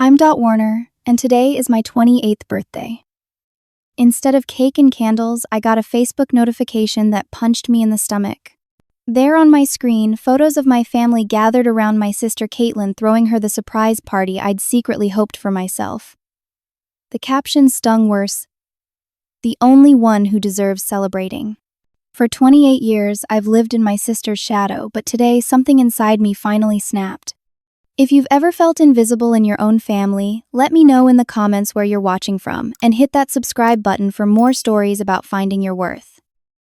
I'm Dot Warner, and today is my 28th birthday. Instead of cake and candles, I got a Facebook notification that punched me in the stomach. There on my screen, photos of my family gathered around my sister Caitlin throwing her the surprise party I'd secretly hoped for myself. The caption stung worse. The only one who deserves celebrating. For 28 years, I've lived in my sister's shadow, but today something inside me finally snapped. If you've ever felt invisible in your own family, let me know in the comments where you're watching from, and hit that subscribe button for more stories about finding your worth.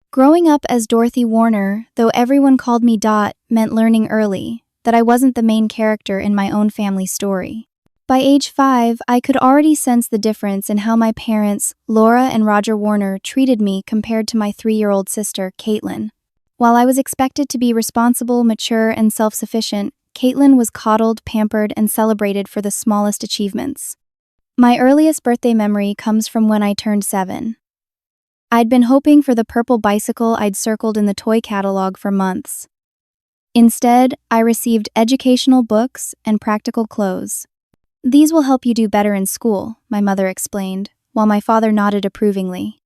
Growing up as Dorothy Warner, though everyone called me Dot, meant learning early that I wasn't the main character in my own family story. By age 5, I could already sense the difference in how my parents, Laura and Roger Warner, treated me compared to my 3-year-old sister, Caitlin. While I was expected to be responsible, mature, and self-sufficient, Caitlin was coddled, pampered, and celebrated for the smallest achievements. My earliest birthday memory comes from when I turned 7. I'd been hoping for the purple bicycle I'd circled in the toy catalog for months. Instead, I received educational books and practical clothes. "These will help you do better in school," my mother explained, while my father nodded approvingly.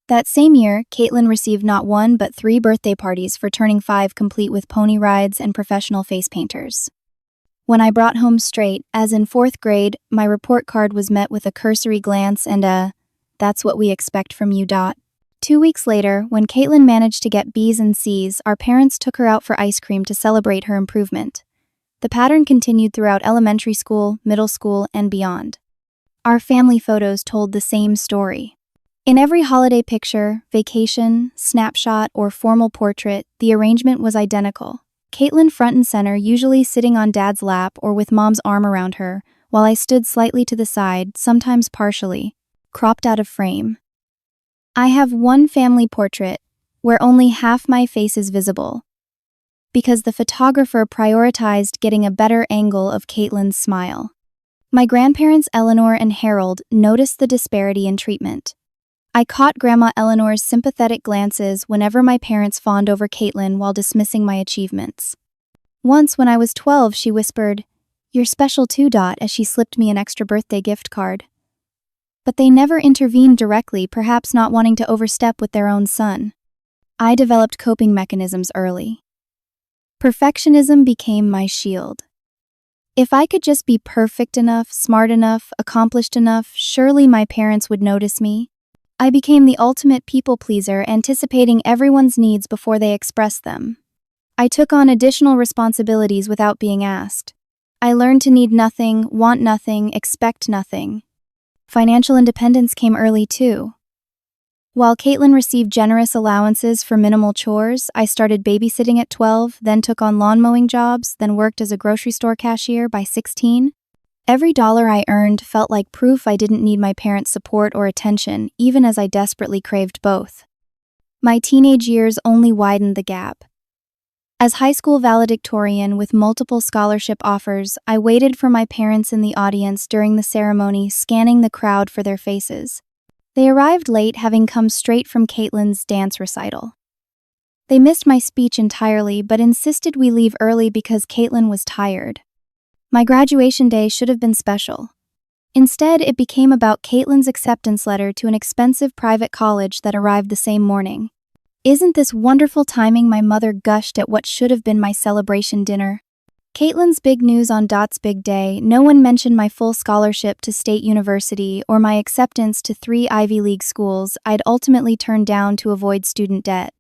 That same year, Caitlin received not 1 but 3 birthday parties for turning 5, complete with pony rides and professional face painters. When I brought home straight, as in 4th grade, my report card was met with a cursory glance and a, "That's what we expect from you, Dot." 2 weeks later, when Caitlin managed to get B's and C's, our parents took her out for ice cream to celebrate her improvement. The pattern continued throughout elementary school, middle school, and beyond. Our family photos told the same story. In every holiday picture, vacation, snapshot, or formal portrait, the arrangement was identical. Caitlin front and center, usually sitting on Dad's lap or with Mom's arm around her, while I stood slightly to the side, sometimes partially, cropped out of frame. I have one family portrait where only half my face is visible, because the photographer prioritized getting a better angle of Caitlin's smile. My grandparents Eleanor and Harold noticed the disparity in treatment. I caught Grandma Eleanor's sympathetic glances whenever my parents fawned over Caitlin while dismissing my achievements. Once, when I was 12, she whispered, "You're special too, Dot," as she slipped me an extra birthday gift card. But they never intervened directly, perhaps not wanting to overstep with their own son. I developed coping mechanisms early. Perfectionism became my shield. If I could just be perfect enough, smart enough, accomplished enough, surely my parents would notice me. I became the ultimate people pleaser, anticipating everyone's needs before they expressed them. I took on additional responsibilities without being asked. I learned to need nothing, want nothing, expect nothing. Financial independence came early too. While Caitlin received generous allowances for minimal chores, I started babysitting at 12, then took on lawn mowing jobs, then worked as a grocery store cashier by 16. Every dollar I earned felt like proof I didn't need my parents' support or attention, even as I desperately craved both. My teenage years only widened the gap. As high school valedictorian with multiple scholarship offers, I waited for my parents in the audience during the ceremony, scanning the crowd for their faces. They arrived late, having come straight from Caitlin's dance recital. They missed my speech entirely, but insisted we leave early because Caitlin was tired. My graduation day should have been special. Instead, it became about Caitlin's acceptance letter to an expensive private college that arrived the same morning. "Isn't this wonderful timing?" my mother gushed at what should have been my celebration dinner. Caitlin's big news on Dot's big day. No one mentioned my full scholarship to State University or my acceptance to 3 Ivy League schools I'd ultimately turned down to avoid student debt.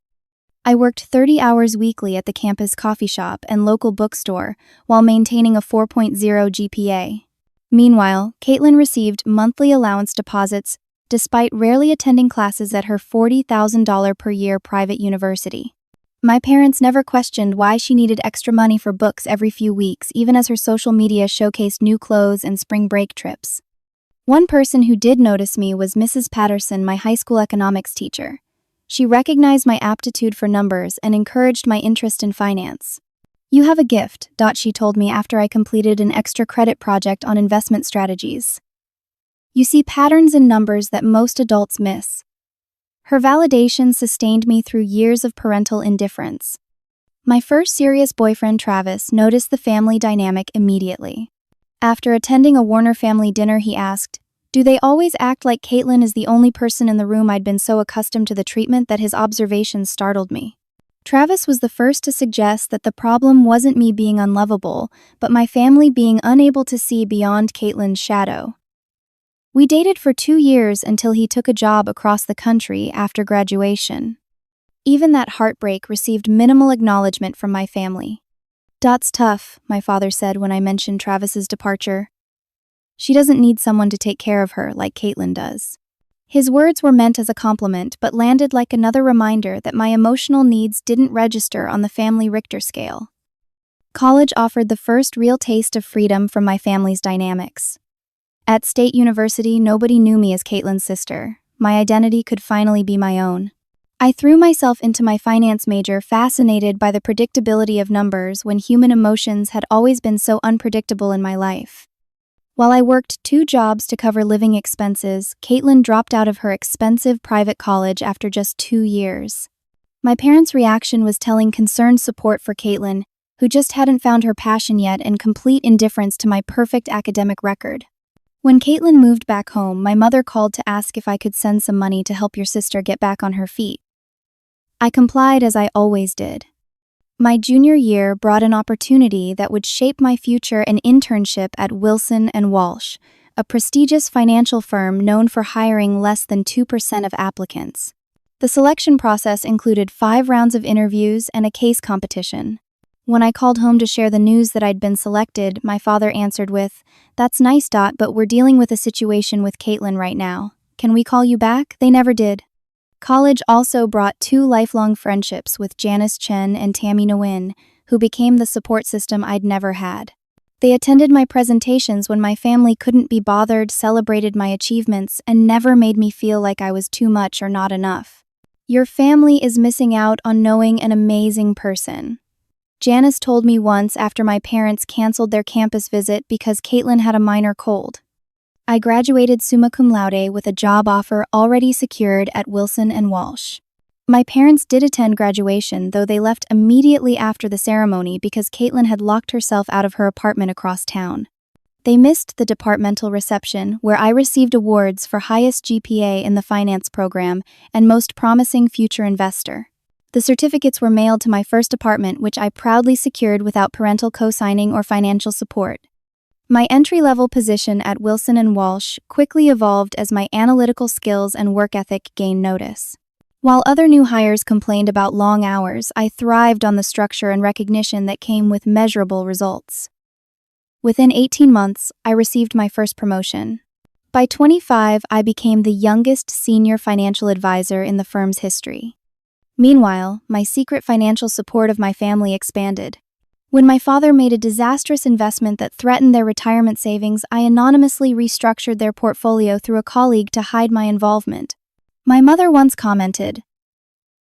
I worked 30 hours weekly at the campus coffee shop and local bookstore while maintaining a 4.0 GPA. Meanwhile, Caitlin received monthly allowance deposits despite rarely attending classes at her $40,000 per year private university. My parents never questioned why she needed extra money for books every few weeks, even as her social media showcased new clothes and spring break trips. One person who did notice me was Mrs. Patterson, my high school economics teacher. She recognized my aptitude for numbers and encouraged my interest in finance. "You have a gift," she told me after I completed an extra credit project on investment strategies. "You see patterns in numbers that most adults miss." Her validation sustained me through years of parental indifference. My first serious boyfriend, Travis, noticed the family dynamic immediately. After attending a Warner family dinner, he asked, "Do they always act like Caitlin is the only person in the room?" I'd been so accustomed to the treatment that his observations startled me. Travis was the first to suggest that the problem wasn't me being unlovable, but my family being unable to see beyond Caitlin's shadow. We dated for 2 years until he took a job across the country after graduation. Even that heartbreak received minimal acknowledgement from my family. "Dot's tough," my father said when I mentioned Travis's departure. "She doesn't need someone to take care of her like Caitlin does." His words were meant as a compliment, but landed like another reminder that my emotional needs didn't register on the family Richter scale. College offered the first real taste of freedom from my family's dynamics. At State University, nobody knew me as Caitlin's sister. My identity could finally be my own. I threw myself into my finance major, fascinated by the predictability of numbers when human emotions had always been so unpredictable in my life. While I worked 2 jobs to cover living expenses, Caitlin dropped out of her expensive private college after just 2 years. My parents' reaction was telling concerned support for Caitlin, who just hadn't found her passion yet, and complete indifference to my perfect academic record. When Caitlin moved back home, my mother called to ask if I could send some money to help your sister get back on her feet. I complied, as I always did. My junior year brought an opportunity that would shape my future: an internship at Wilson & Walsh, a prestigious financial firm known for hiring less than 2% of applicants. The selection process included 5 rounds of interviews and a case competition. When I called home to share the news that I'd been selected, my father answered with, "That's nice, Dot, but we're dealing with a situation with Caitlin right now. Can we call you back?" They never did. College also brought 2 lifelong friendships with Janice Chen and Tammy Nguyen, who became the support system I'd never had. They attended my presentations when my family couldn't be bothered, celebrated my achievements, and never made me feel like I was too much or not enough. "Your family is missing out on knowing an amazing person," Janice told me once after my parents canceled their campus visit because Caitlin had a minor cold. I graduated summa cum laude with a job offer already secured at Wilson & Walsh. My parents did attend graduation, though they left immediately after the ceremony because Caitlin had locked herself out of her apartment across town. They missed the departmental reception, where I received awards for highest GPA in the finance program and most promising future investor. The certificates were mailed to my first apartment, which I proudly secured without parental co-signing or financial support. My entry-level position at Wilson & Walsh quickly evolved as my analytical skills and work ethic gained notice. While other new hires complained about long hours, I thrived on the structure and recognition that came with measurable results. Within 18 months, I received my first promotion. By 25, I became the youngest senior financial advisor in the firm's history. Meanwhile, my secret financial support of my family expanded. When my father made a disastrous investment that threatened their retirement savings, I anonymously restructured their portfolio through a colleague to hide my involvement. My mother once commented,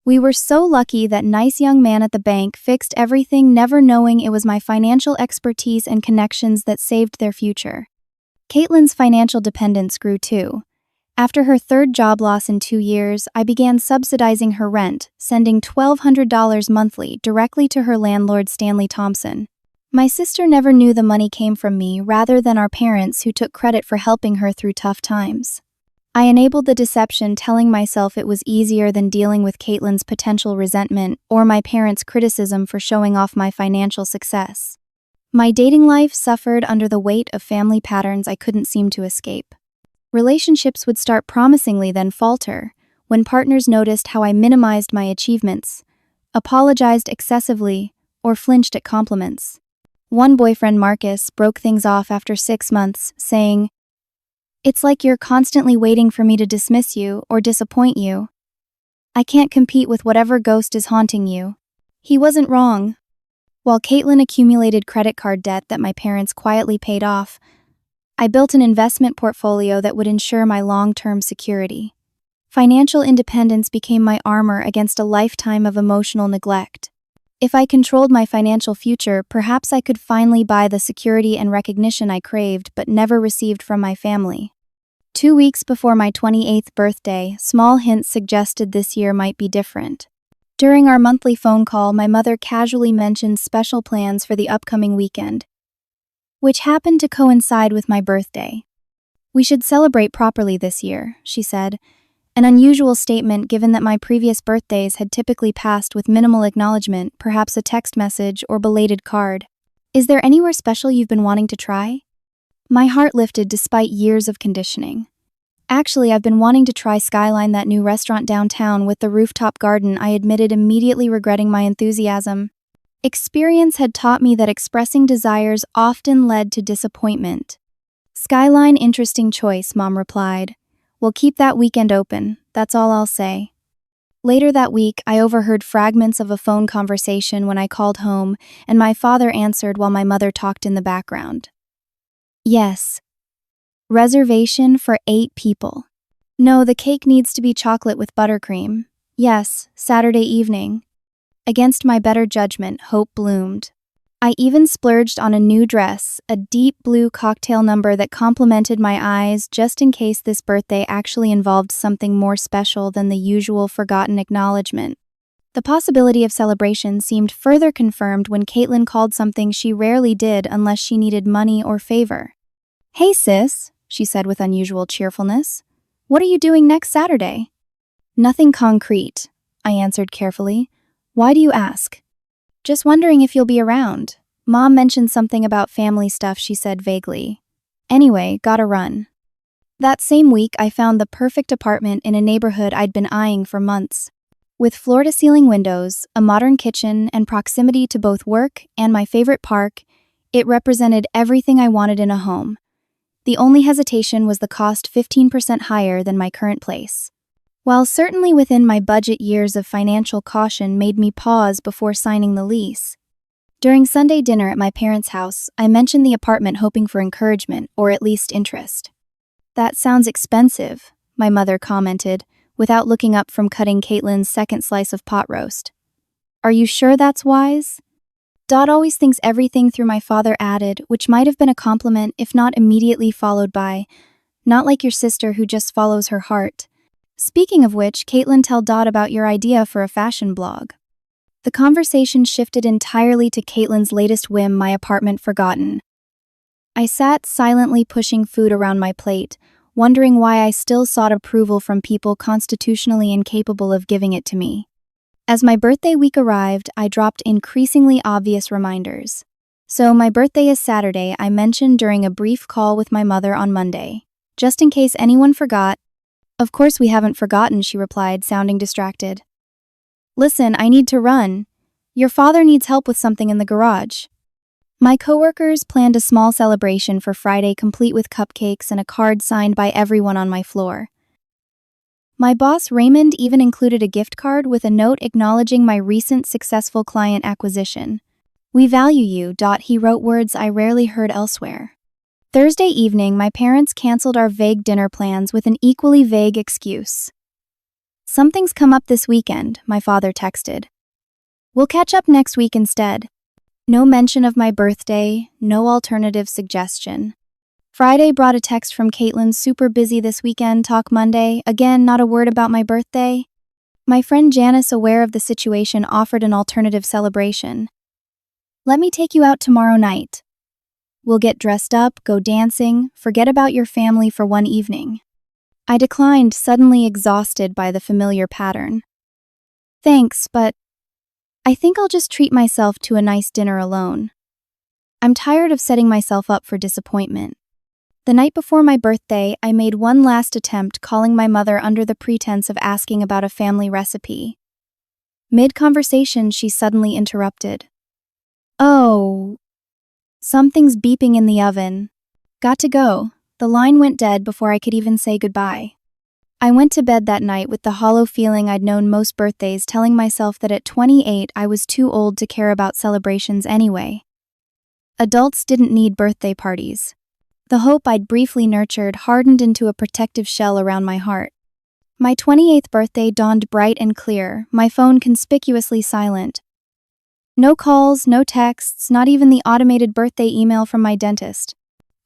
"We were so lucky that nice young man at the bank fixed everything, never knowing it was my financial expertise and connections that saved their future." Caitlin's financial dependence grew too. After her 3rd job loss in 2 years, I began subsidizing her rent, sending $1,200 monthly directly to her landlord, Stanley Thompson. My sister never knew the money came from me, rather than our parents, who took credit for helping her through tough times. I enabled the deception, telling myself it was easier than dealing with Caitlin's potential resentment or my parents' criticism for showing off my financial success. My dating life suffered under the weight of family patterns I couldn't seem to escape. Relationships would start promisingly, then falter, when partners noticed how I minimized my achievements, apologized excessively, or flinched at compliments. One boyfriend, Marcus, broke things off after 6 months, saying, "It's like you're constantly waiting for me to dismiss you or disappoint you. I can't compete with whatever ghost is haunting you." He wasn't wrong. While Caitlin accumulated credit card debt that my parents quietly paid off, I built an investment portfolio that would ensure my long-term security. Financial independence became my armor against a lifetime of emotional neglect. If I controlled my financial future, perhaps I could finally buy the security and recognition I craved but never received from my family. 2 weeks before my 28th birthday, small hints suggested this year might be different. During our monthly phone call, my mother casually mentioned special plans for the upcoming weekend. which happened to coincide with my birthday. "We should celebrate properly this year," she said, an unusual statement given that my previous birthdays had typically passed with minimal acknowledgement, perhaps a text message or belated card. "Is there anywhere special you've been wanting to try?" My heart lifted despite years of conditioning. "Actually, I've been wanting to try Skyline, that new restaurant downtown with the rooftop garden," I admitted, immediately regretting my enthusiasm. Experience had taught me that expressing desires often led to disappointment. "Skyline, interesting choice," Mom replied. "We'll keep that weekend open, that's all I'll say." Later that week, I overheard fragments of a phone conversation when I called home, and my father answered while my mother talked in the background. "Yes. Reservation for 8 people. No, the cake needs to be chocolate with buttercream. Yes, Saturday evening." Against my better judgment, hope bloomed. I even splurged on a new dress, a deep blue cocktail number that complemented my eyes, just in case this birthday actually involved something more special than the usual forgotten acknowledgement. The possibility of celebration seemed further confirmed when Caitlin called something she rarely did unless she needed money or favor. "Hey sis," she said with unusual cheerfulness. "What are you doing next Saturday?" "Nothing concrete," I answered carefully. "Why do you ask?" "Just wondering if you'll be around. Mom mentioned something about family stuff," she said vaguely. "Anyway, gotta run." That same week, I found the perfect apartment in a neighborhood I'd been eyeing for months. With floor-to-ceiling windows, a modern kitchen, and proximity to both work and my favorite park, it represented everything I wanted in a home. The only hesitation was the cost, 15% higher than my current place. While certainly within my budget, years of financial caution made me pause before signing the lease. During Sunday dinner at my parents' house, I mentioned the apartment, hoping for encouragement or at least interest. "That sounds expensive," my mother commented, without looking up from cutting Caitlin's second slice of pot roast. "Are you sure that's wise?" "Dot always thinks everything through," my father added, which might have been a compliment if not immediately followed by, "Not like your sister who just follows her heart. Speaking of which, Caitlin, tell Dot about your idea for a fashion blog." The conversation shifted entirely to Caitlin's latest whim, my apartment forgotten. I sat silently pushing food around my plate, wondering why I still sought approval from people constitutionally incapable of giving it to me. As my birthday week arrived, I dropped increasingly obvious reminders. "So my birthday is Saturday," I mentioned during a brief call with my mother on Monday. "Just in case anyone forgot." "Of course we haven't forgotten," she replied, sounding distracted. "Listen, I need to run. Your father needs help with something in the garage." My coworkers planned a small celebration for Friday, complete with cupcakes and a card signed by everyone on my floor. My boss, Raymond, even included a gift card with a note acknowledging my recent successful client acquisition. "We value you," he wrote, words I rarely heard elsewhere. Thursday evening, my parents canceled our vague dinner plans with an equally vague excuse. "Something's come up this weekend," my father texted. "We'll catch up next week instead." No mention of my birthday, no alternative suggestion. Friday brought a text from Caitlin, "Super busy this weekend, talk Monday." Again, not a word about my birthday. My friend Janice, aware of the situation, offered an alternative celebration. "Let me take you out tomorrow night. We'll get dressed up, go dancing, forget about your family for one evening." I declined, suddenly exhausted by the familiar pattern. "Thanks, but I think I'll just treat myself to a nice dinner alone. I'm tired of setting myself up for disappointment." The night before my birthday, I made one last attempt, calling my mother under the pretense of asking about a family recipe. Mid-conversation, she suddenly interrupted. "Oh, something's beeping in the oven. Got to go." The line went dead before I could even say goodbye. I went to bed that night with the hollow feeling I'd known most birthdays, telling myself that at 28 I was too old to care about celebrations anyway. Adults didn't need birthday parties. The hope I'd briefly nurtured hardened into a protective shell around my heart. My 28th birthday dawned bright and clear, my phone conspicuously silent. No calls, no texts, not even the automated birthday email from my dentist.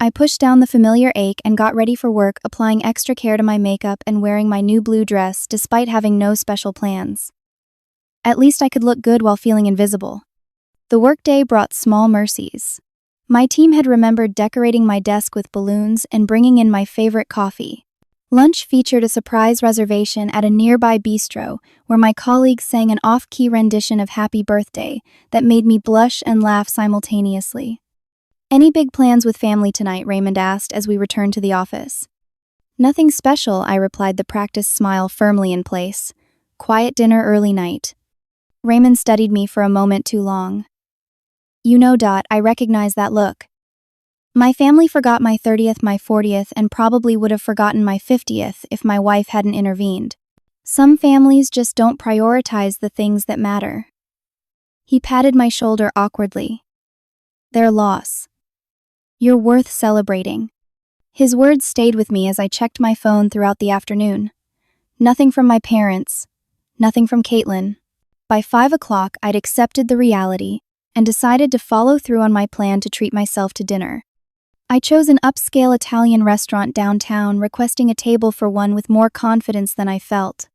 I pushed down the familiar ache and got ready for work, applying extra care to my makeup and wearing my new blue dress despite having no special plans. At least I could look good while feeling invisible. The workday brought small mercies. My team had remembered decorating my desk with balloons and bringing in my favorite coffee. Lunch featured a surprise reservation at a nearby bistro where my colleagues sang an off-key rendition of Happy Birthday that made me blush and laugh simultaneously. "Any big plans with family tonight?" Raymond asked as we returned to the office. "Nothing special," I replied, the practiced smile firmly in place. "Quiet dinner, early night." Raymond studied me for a moment too long. "You know, I recognize that look. My family forgot my 30th, my 40th, and probably would have forgotten my 50th if my wife hadn't intervened. Some families just don't prioritize the things that matter." He patted my shoulder awkwardly. "Their loss. You're worth celebrating." His words stayed with me as I checked my phone throughout the afternoon. Nothing from my parents. Nothing from Caitlin. By 5 o'clock, I'd accepted the reality and decided to follow through on my plan to treat myself to dinner. I chose an upscale Italian restaurant downtown, requesting a table for one with more confidence than I felt.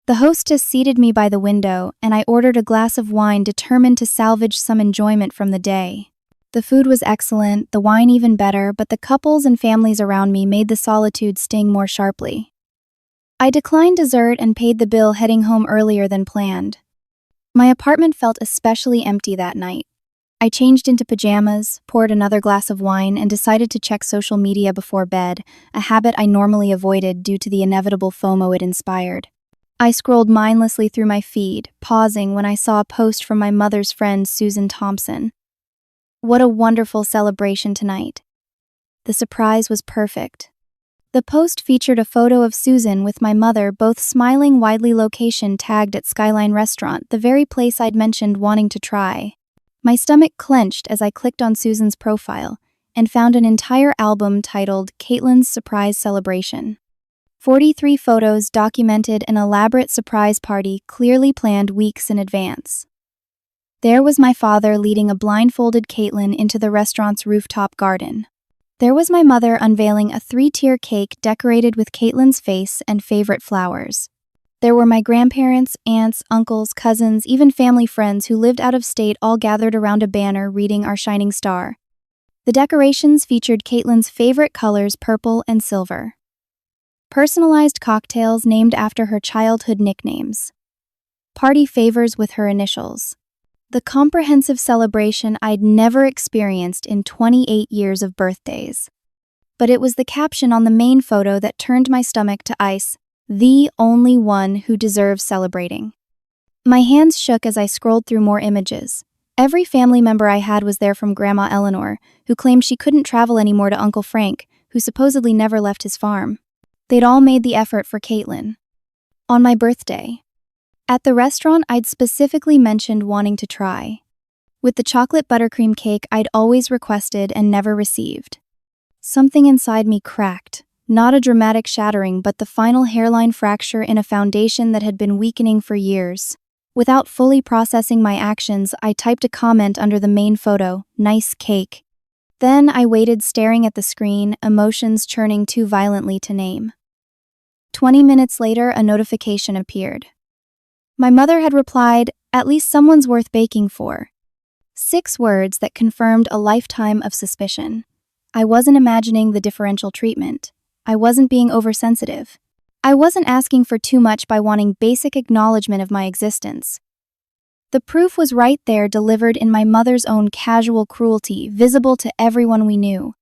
The hostess seated me by the window, and I ordered a glass of wine, determined to salvage some enjoyment from the day. The food was excellent, the wine even better, but the couples and families around me made the solitude sting more sharply. I declined dessert and paid the bill, heading home earlier than planned. My apartment felt especially empty that night. I changed into pajamas, poured another glass of wine, and decided to check social media before bed, a habit I normally avoided due to the inevitable FOMO it inspired. I scrolled mindlessly through my feed, pausing when I saw a post from my mother's friend Susan Thompson. "What a wonderful celebration tonight." The surprise was perfect. The post featured a photo of Susan with my mother, both smiling, widely location tagged at Skyline Restaurant, the very place I'd mentioned wanting to try. My stomach clenched as I clicked on Susan's profile and found an entire album titled Caitlin's Surprise Celebration. 43 photos documented an elaborate surprise party clearly planned weeks in advance. There was my father leading a blindfolded Caitlin into the restaurant's rooftop garden. There was my mother unveiling a 3-tier cake decorated with Caitlin's face and favorite flowers. There were my grandparents, aunts, uncles, cousins, even family friends who lived out of state, all gathered around a banner reading Our Shining Star. The decorations featured Caitlin's favorite colors, purple and silver. Personalized cocktails named after her childhood nicknames. Party favors with her initials. The comprehensive celebration I'd never experienced in 28 years of birthdays. But it was the caption on the main photo that turned my stomach to ice. "The only one who deserves celebrating." My hands shook as I scrolled through more images. Every family member I had was there, from Grandma Eleanor, who claimed she couldn't travel anymore, to Uncle Frank, who supposedly never left his farm. They'd all made the effort for Caitlin. On my birthday. At the restaurant I'd specifically mentioned wanting to try. With the chocolate buttercream cake I'd always requested and never received. Something inside me cracked. Not a dramatic shattering, but the final hairline fracture in a foundation that had been weakening for years. Without fully processing my actions, I typed a comment under the main photo, "Nice cake." Then I waited, staring at the screen, emotions churning too violently to name. 20 minutes later, a notification appeared. My mother had replied, "At least someone's worth baking for." 6 words that confirmed a lifetime of suspicion. I wasn't imagining the differential treatment. I wasn't being oversensitive. I wasn't asking for too much by wanting basic acknowledgement of my existence. The proof was right there, delivered in my mother's own casual cruelty, visible to everyone we knew.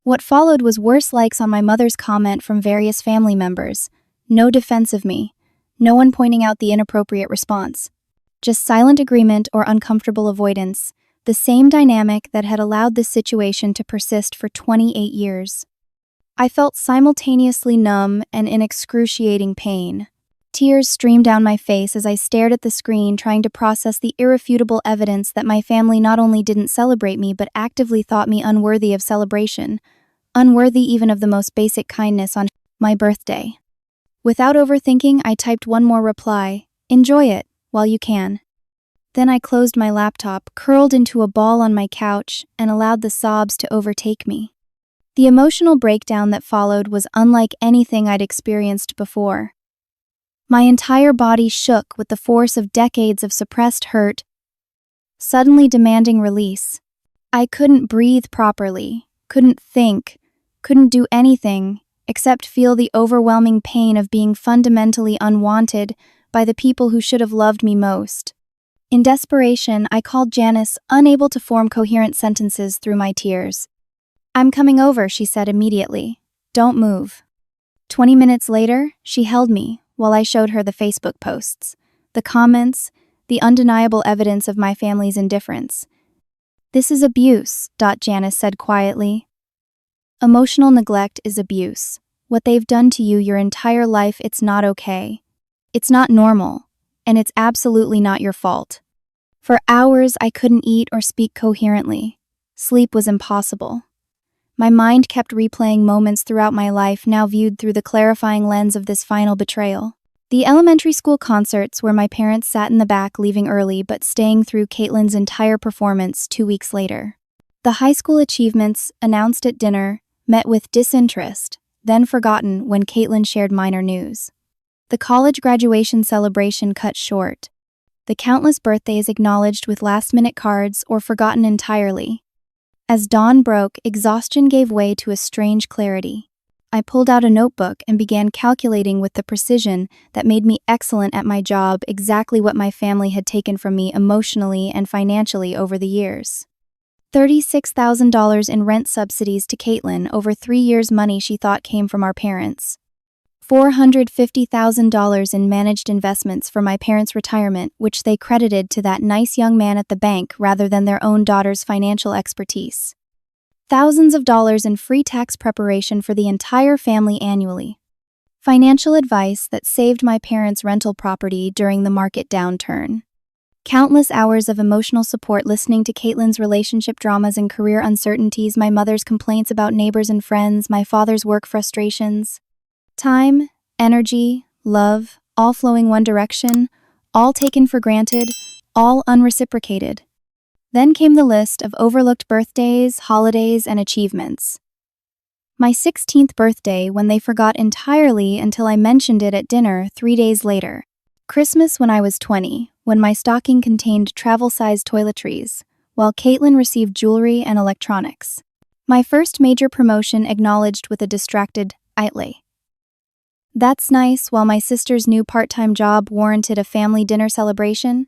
What followed was worse likes on my mother's comment from various family members. No defense of me. No one pointing out the inappropriate response. Just silent agreement or uncomfortable avoidance. The same dynamic that had allowed this situation to persist for 28 years. I felt simultaneously numb and in excruciating pain. Tears streamed down my face as I stared at the screen, trying to process the irrefutable evidence that my family not only didn't celebrate me but actively thought me unworthy of celebration, unworthy even of the most basic kindness on my birthday. Without overthinking, I typed one more reply: "Enjoy it, while you can." Then I closed my laptop, curled into a ball on my couch, and allowed the sobs to overtake me. The emotional breakdown that followed was unlike anything I'd experienced before. My entire body shook with the force of decades of suppressed hurt, suddenly demanding release. I couldn't breathe properly, couldn't think, couldn't do anything except feel the overwhelming pain of being fundamentally unwanted by the people who should have loved me most. In desperation, I called Janice, unable to form coherent sentences through my tears. "I'm coming over," she said immediately. "Don't move." 20 minutes later, she held me while I showed her the Facebook posts, the comments, the undeniable evidence of my family's indifference. "This is abuse," Janice said quietly. "Emotional neglect is abuse. What they've done to you your entire life, it's not okay. It's not normal, and it's absolutely not your fault." For hours, I couldn't eat or speak coherently. Sleep was impossible. My mind kept replaying moments throughout my life, now viewed through the clarifying lens of this final betrayal. The elementary school concerts where my parents sat in the back, leaving early but staying through Caitlin's entire performance 2 weeks later. The high school achievements, announced at dinner, met with disinterest, then forgotten when Caitlin shared minor news. The college graduation celebration cut short. The countless birthdays acknowledged with last-minute cards or forgotten entirely. As dawn broke, exhaustion gave way to a strange clarity. I pulled out a notebook and began calculating with the precision that made me excellent at my job exactly what my family had taken from me emotionally and financially over the years. $36,000 in rent subsidies to Caitlin over 3 years' money she thought came from our parents. $450,000 in managed investments for my parents' retirement, which they credited to that nice young man at the bank rather than their own daughter's financial expertise. Thousands of dollars in free tax preparation for the entire family annually. Financial advice that saved my parents' rental property during the market downturn. Countless hours of emotional support listening to Caitlin's relationship dramas and career uncertainties, my mother's complaints about neighbors and friends, my father's work frustrations. Time, energy, love, all flowing one direction, all taken for granted, all unreciprocated. Then came the list of overlooked birthdays, holidays, and achievements. My 16th birthday, when they forgot entirely until I mentioned it at dinner 3 days later. Christmas, when I was 20, when my stocking contained travel-sized toiletries, while Caitlin received jewelry and electronics. My first major promotion acknowledged with a distracted "Aitley." That's nice, while my sister's new part-time job warranted a family dinner celebration.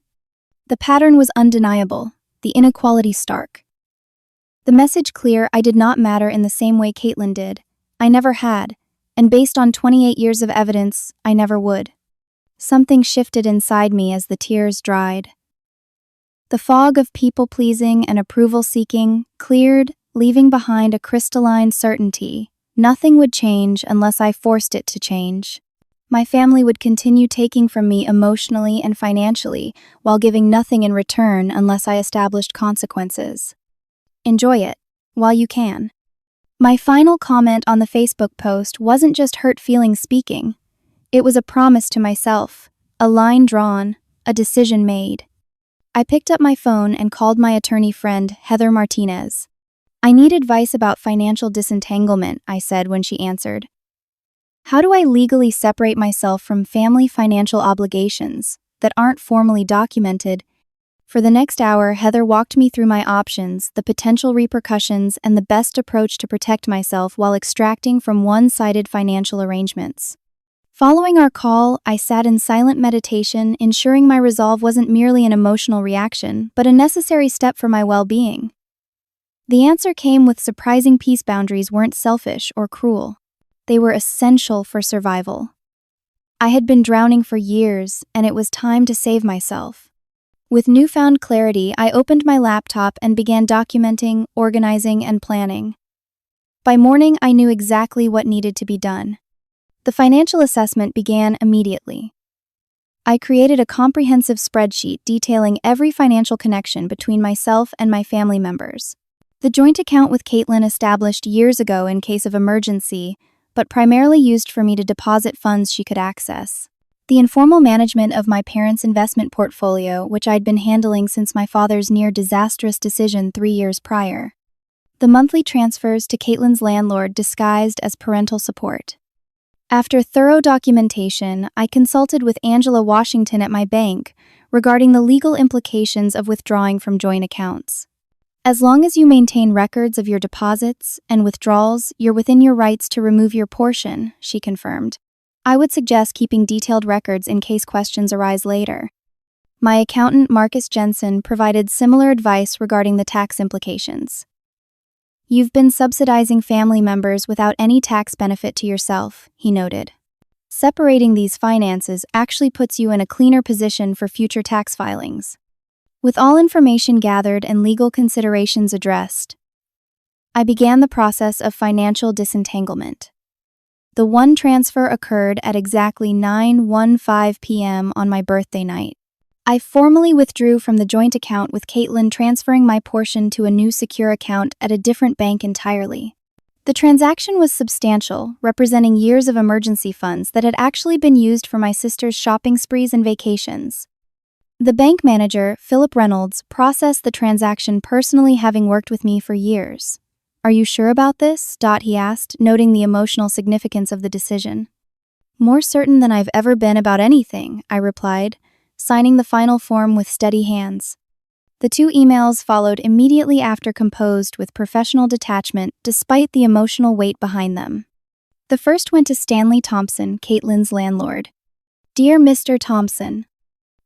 The pattern was undeniable, the inequality stark. The message clear: I did not matter in the same way Caitlin did. I never had, and based on 28 years of evidence, I never would. Something shifted inside me as the tears dried. The fog of people-pleasing and approval-seeking cleared, leaving behind a crystalline certainty. Nothing would change unless I forced it to change. My family would continue taking from me emotionally and financially, while giving nothing in return unless I established consequences. Enjoy it, while you can. My final comment on the Facebook post wasn't just hurt feelings speaking. It was a promise to myself, a line drawn, a decision made. I picked up my phone and called my attorney friend, Heather Martinez. "I need advice about financial disentanglement," I said when she answered. "How do I legally separate myself from family financial obligations that aren't formally documented?" For the next hour, Heather walked me through my options, the potential repercussions, and the best approach to protect myself while extracting from one-sided financial arrangements. Following our call, I sat in silent meditation, ensuring my resolve wasn't merely an emotional reaction, but a necessary step for my well-being. The answer came with surprising peace. Boundaries weren't selfish or cruel. They were essential for survival. I had been drowning for years, and it was time to save myself. With newfound clarity, I opened my laptop and began documenting, organizing, and planning. By morning, I knew exactly what needed to be done. The financial assessment began immediately. I created a comprehensive spreadsheet detailing every financial connection between myself and my family members. The joint account with Caitlin, established years ago in case of emergency, but primarily used for me to deposit funds she could access. The informal management of my parents' investment portfolio, which I'd been handling since my father's near-disastrous decision 3 years prior. The monthly transfers to Caitlin's landlord disguised as parental support. After thorough documentation, I consulted with Angela Washington at my bank regarding the legal implications of withdrawing from joint accounts. As long as you maintain records of your deposits and withdrawals, you're within your rights to remove your portion, she confirmed. I would suggest keeping detailed records in case questions arise later. My accountant Marcus Jensen provided similar advice regarding the tax implications. You've been subsidizing family members without any tax benefit to yourself, he noted. Separating these finances actually puts you in a cleaner position for future tax filings. With all information gathered and legal considerations addressed, I began the process of financial disentanglement. The one transfer occurred at exactly 9:15 p.m. on my birthday night. I formally withdrew from the joint account with Caitlin, transferring my portion to a new secure account at a different bank entirely. The transaction was substantial, representing years of emergency funds that had actually been used for my sister's shopping sprees and vacations. The bank manager, Philip Reynolds, processed the transaction personally, having worked with me for years. "Are you sure about this?" he asked, noting the emotional significance of the decision. "More certain than I've ever been about anything," I replied, signing the final form with steady hands. The two emails followed immediately after, composed with professional detachment despite the emotional weight behind them. The first went to Stanley Thompson, Caitlin's landlord. "Dear Mr. Thompson,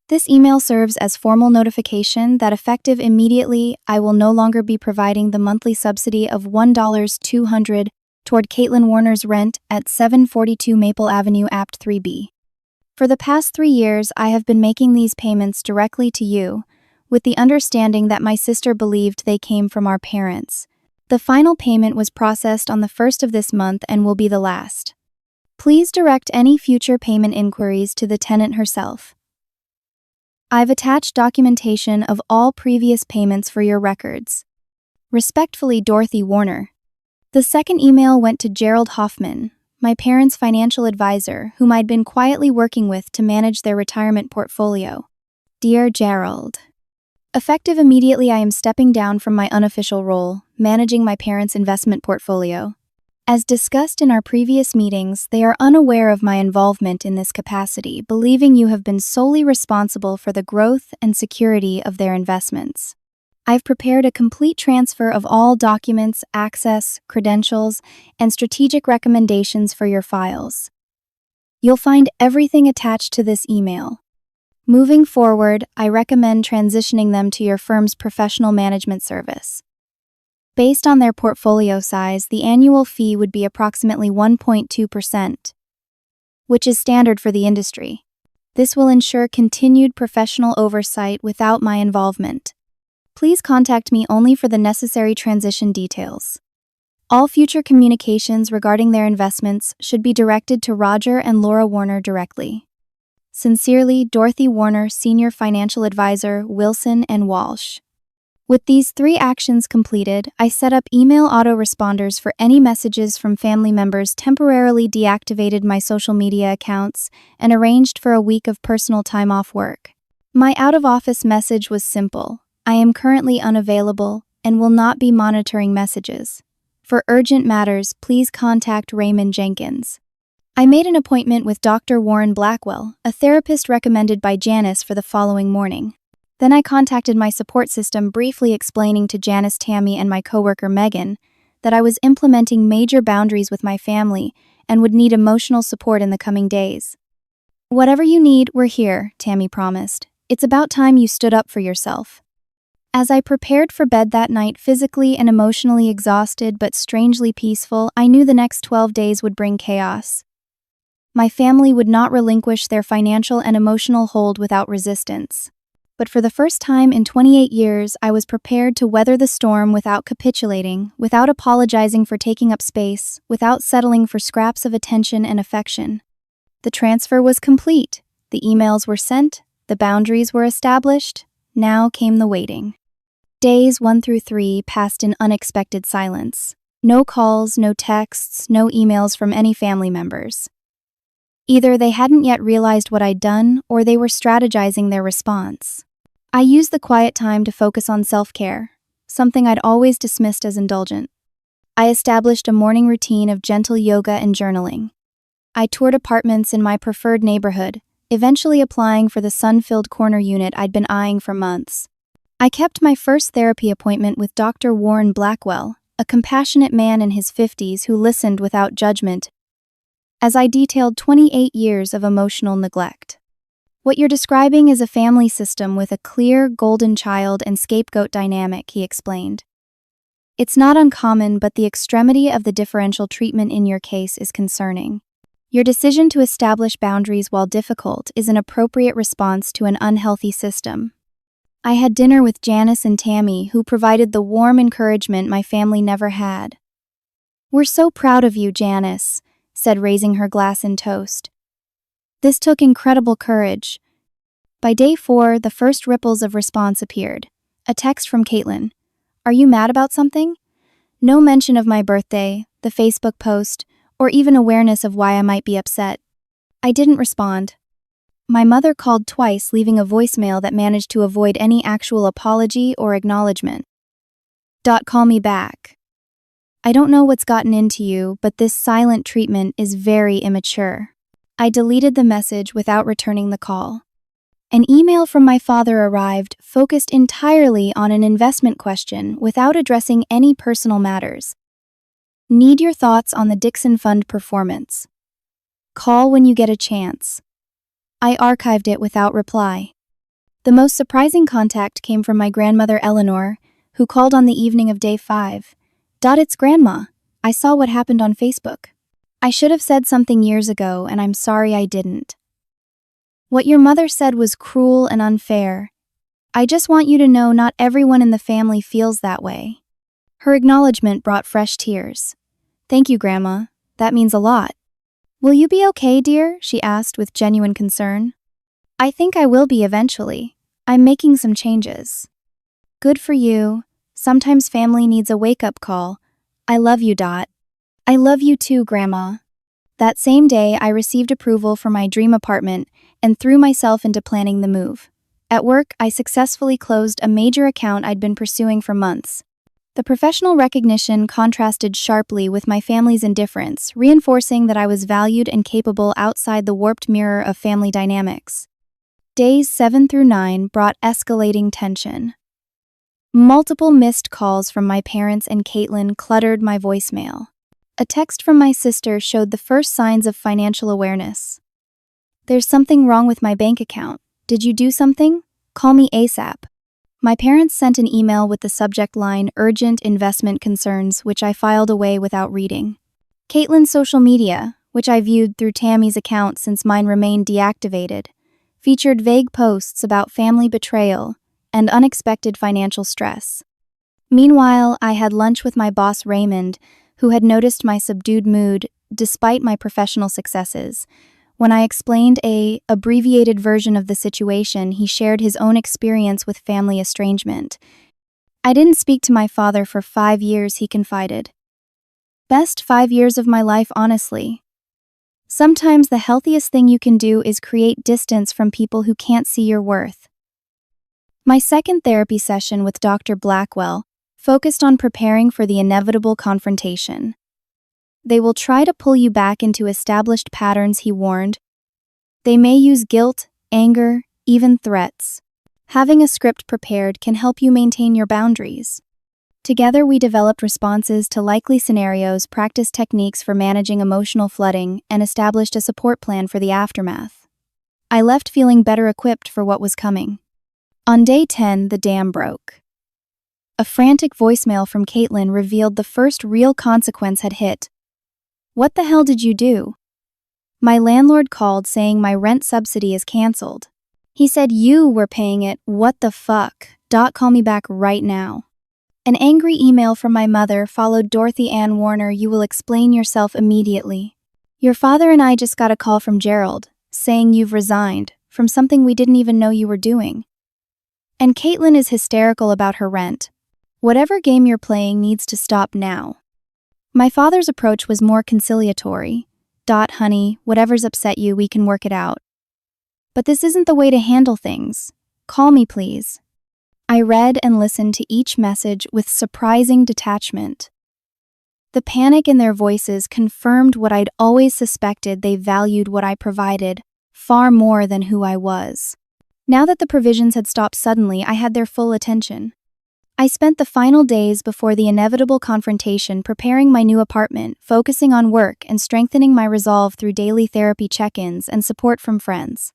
this email serves as formal notification that effective immediately, I will no longer be providing the monthly subsidy of $1,200 toward Caitlin Warner's rent at 742 Maple Avenue, Apt 3B. For the past 3 years, I have been making these payments directly to you, with the understanding that my sister believed they came from our parents. The final payment was processed on the 1st of this month and will be the last. Please direct any future payment inquiries to the tenant herself. I've attached documentation of all previous payments for your records. Respectfully, Dorothy Warner." The second email went to Gerald Hoffman, my parents' financial advisor, whom I'd been quietly working with to manage their retirement portfolio. "Dear Gerald, effective immediately, I am stepping down from my unofficial role, managing my parents' investment portfolio. As discussed in our previous meetings, they are unaware of my involvement in this capacity, believing you have been solely responsible for the growth and security of their investments. I've prepared a complete transfer of all documents, access, credentials, and strategic recommendations for your files. You'll find everything attached to this email. Moving forward, I recommend transitioning them to your firm's professional management service. Based on their portfolio size, the annual fee would be approximately 1.2%, which is standard for the industry. This will ensure continued professional oversight without my involvement. Please contact me only for the necessary transition details. All future communications regarding their investments should be directed to Roger and Laura Warner directly. Sincerely, Dorothy Warner, Senior Financial Advisor, Wilson & Walsh." With these 3 actions completed, I set up email autoresponders for any messages from family members, temporarily deactivated my social media accounts, and arranged for a week of personal time off work. My out-of-office message was simple: I am currently unavailable and will not be monitoring messages. For urgent matters, please contact Raymond Jenkins. I made an appointment with Dr. Warren Blackwell, a therapist recommended by Janice, for the following morning. Then I contacted my support system, briefly explaining to Janice, Tammy, and my coworker Megan that I was implementing major boundaries with my family and would need emotional support in the coming days. "Whatever you need, we're here," Tammy promised. "It's about time you stood up for yourself." As I prepared for bed that night, physically and emotionally exhausted but strangely peaceful, I knew the next 12 days would bring chaos. My family would not relinquish their financial and emotional hold without resistance. But for the first time in 28 years, I was prepared to weather the storm without capitulating, without apologizing for taking up space, without settling for scraps of attention and affection. The transfer was complete. The emails were sent. The boundaries were established. Now came the waiting. Days 1 through 3 passed in unexpected silence. No calls, no texts, no emails from any family members. Either they hadn't yet realized what I'd done, or they were strategizing their response. I used the quiet time to focus on self-care, something I'd always dismissed as indulgent. I established a morning routine of gentle yoga and journaling. I toured apartments in my preferred neighborhood, eventually applying for the sun-filled corner unit I'd been eyeing for months. I kept my first therapy appointment with Dr. Warren Blackwell, a compassionate man in his 50s who listened without judgment, as I detailed 28 years of emotional neglect. What you're describing is a family system with a clear golden child and scapegoat dynamic, he explained. It's not uncommon, but the extremity of the differential treatment in your case is concerning. Your decision to establish boundaries while difficult is an appropriate response to an unhealthy system. I had dinner with Janice and Tammy, who provided the warm encouragement my family never had. "We're so proud of you, Janice," said, raising her glass in toast. This took incredible courage. By day 4, the first ripples of response appeared. A text from Caitlin. "Are you mad about something?" No mention of my birthday, the Facebook post, or even awareness of why I might be upset. I didn't respond. My mother called twice, leaving a voicemail that managed to avoid any actual apology or acknowledgement. "Call me back. I don't know what's gotten into you, but this silent treatment is very immature." I deleted the message without returning the call. An email from my father arrived, focused entirely on an investment question without addressing any personal matters. "Need your thoughts on the Dixon Fund performance. Call when you get a chance." I archived it without reply. The most surprising contact came from my grandmother Eleanor, who called on the evening of day 5. "It's Grandma. I saw what happened on Facebook. I should have said something years ago, and I'm sorry I didn't. What your mother said was cruel and unfair. I just want you to know not everyone in the family feels that way." Her acknowledgement brought fresh tears. "Thank you, Grandma. That means a lot." "Will you be okay, dear?" she asked with genuine concern. "I think I will be eventually. I'm making some changes." "Good for you. Sometimes family needs a wake-up call. I love you, "I love you too, Grandma." That same day, I received approval for my dream apartment and threw myself into planning the move. At work, I successfully closed a major account I'd been pursuing for months. The professional recognition contrasted sharply with my family's indifference, reinforcing that I was valued and capable outside the warped mirror of family dynamics. Days 7 through 9 brought escalating tension. Multiple missed calls from my parents and Caitlin cluttered my voicemail. A text from my sister showed the first signs of financial awareness. "There's something wrong with my bank account. Did you do something? Call me ASAP." My parents sent an email with the subject line "Urgent Investment Concerns," which I filed away without reading. Caitlin's social media, which I viewed through Tammy's account since mine remained deactivated, featured vague posts about family betrayal and unexpected financial stress. Meanwhile, I had lunch with my boss Raymond, who had noticed my subdued mood despite my professional successes. When I explained an abbreviated version of the situation, he shared his own experience with family estrangement. "I didn't speak to my father for 5 years," he confided. "Best 5 years of my life, honestly. Sometimes the healthiest thing you can do is create distance from people who can't see your worth." My second therapy session with Dr. Blackwell focused on preparing for the inevitable confrontation. "They will try to pull you back into established patterns," he warned. "They may use guilt, anger, even threats. Having a script prepared can help you maintain your boundaries." Together, we developed responses to likely scenarios, practiced techniques for managing emotional flooding, and established a support plan for the aftermath. I left feeling better equipped for what was coming. On day 10, the dam broke. A frantic voicemail from Caitlin revealed the first real consequence had hit. "What the hell did you do?" "My landlord called saying my rent subsidy is canceled. He said you were paying it. What the fuck? Call me back right now." An angry email from my mother followed. "Dorothy Ann Warner, you will explain yourself immediately. Your father and I just got a call from Gerald, saying you've resigned from something we didn't even know you were doing. And Caitlin is hysterical about her rent. Whatever game you're playing needs to stop now." My father's approach was more conciliatory. "Honey, whatever's upset you, we can work it out. But this isn't the way to handle things. Call me, please." I read and listened to each message with surprising detachment. The panic in their voices confirmed what I'd always suspected: they valued what I provided far more than who I was. Now that the provisions had stopped suddenly, I had their full attention. I spent the final days before the inevitable confrontation preparing my new apartment, focusing on work and strengthening my resolve through daily therapy check-ins and support from friends.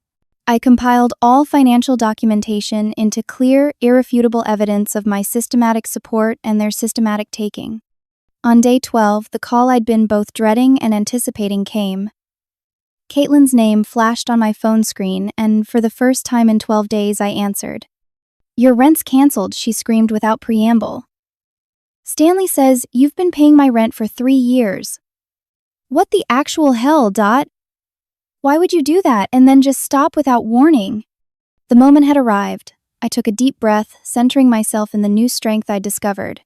I compiled all financial documentation into clear, irrefutable evidence of my systematic support and their systematic taking. On day 12, the call I'd been both dreading and anticipating came. Caitlin's name flashed on my phone screen, and for the first time in 12 days, I answered. "Your rent's canceled," she screamed without preamble. "Stanley says you've been paying my rent for 3 years. What the actual hell, Dot? Why would you do that and then just stop without warning?" The moment had arrived. I took a deep breath, centering myself in the new strength I'd discovered.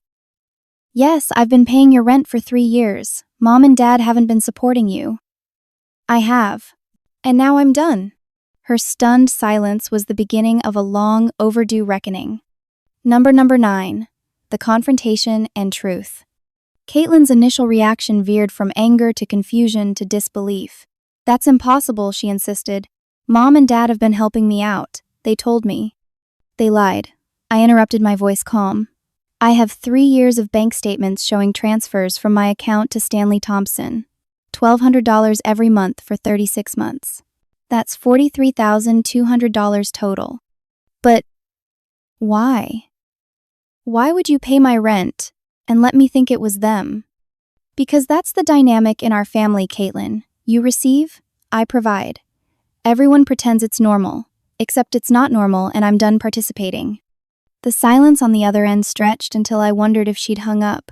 "Yes, I've been paying your rent for 3 years. Mom and Dad haven't been supporting you." "I have. And now I'm done." Her stunned silence was the beginning of a long, overdue reckoning. Number 9. The confrontation and truth. Caitlin's initial reaction veered from anger to confusion to disbelief. "That's impossible," she insisted. "Mom and Dad have been helping me out. They told me." "They lied." I interrupted, my voice calm. "I have 3 years of bank statements showing transfers from my account to Stanley Thompson. $1,200 every month for 36 months. That's $43,200 total." "But why? Why would you pay my rent and let me think it was them?" "Because that's the dynamic in our family, Caitlin. You receive, I provide. Everyone pretends it's normal, except it's not normal, and I'm done participating." The silence on the other end stretched until I wondered if she'd hung up.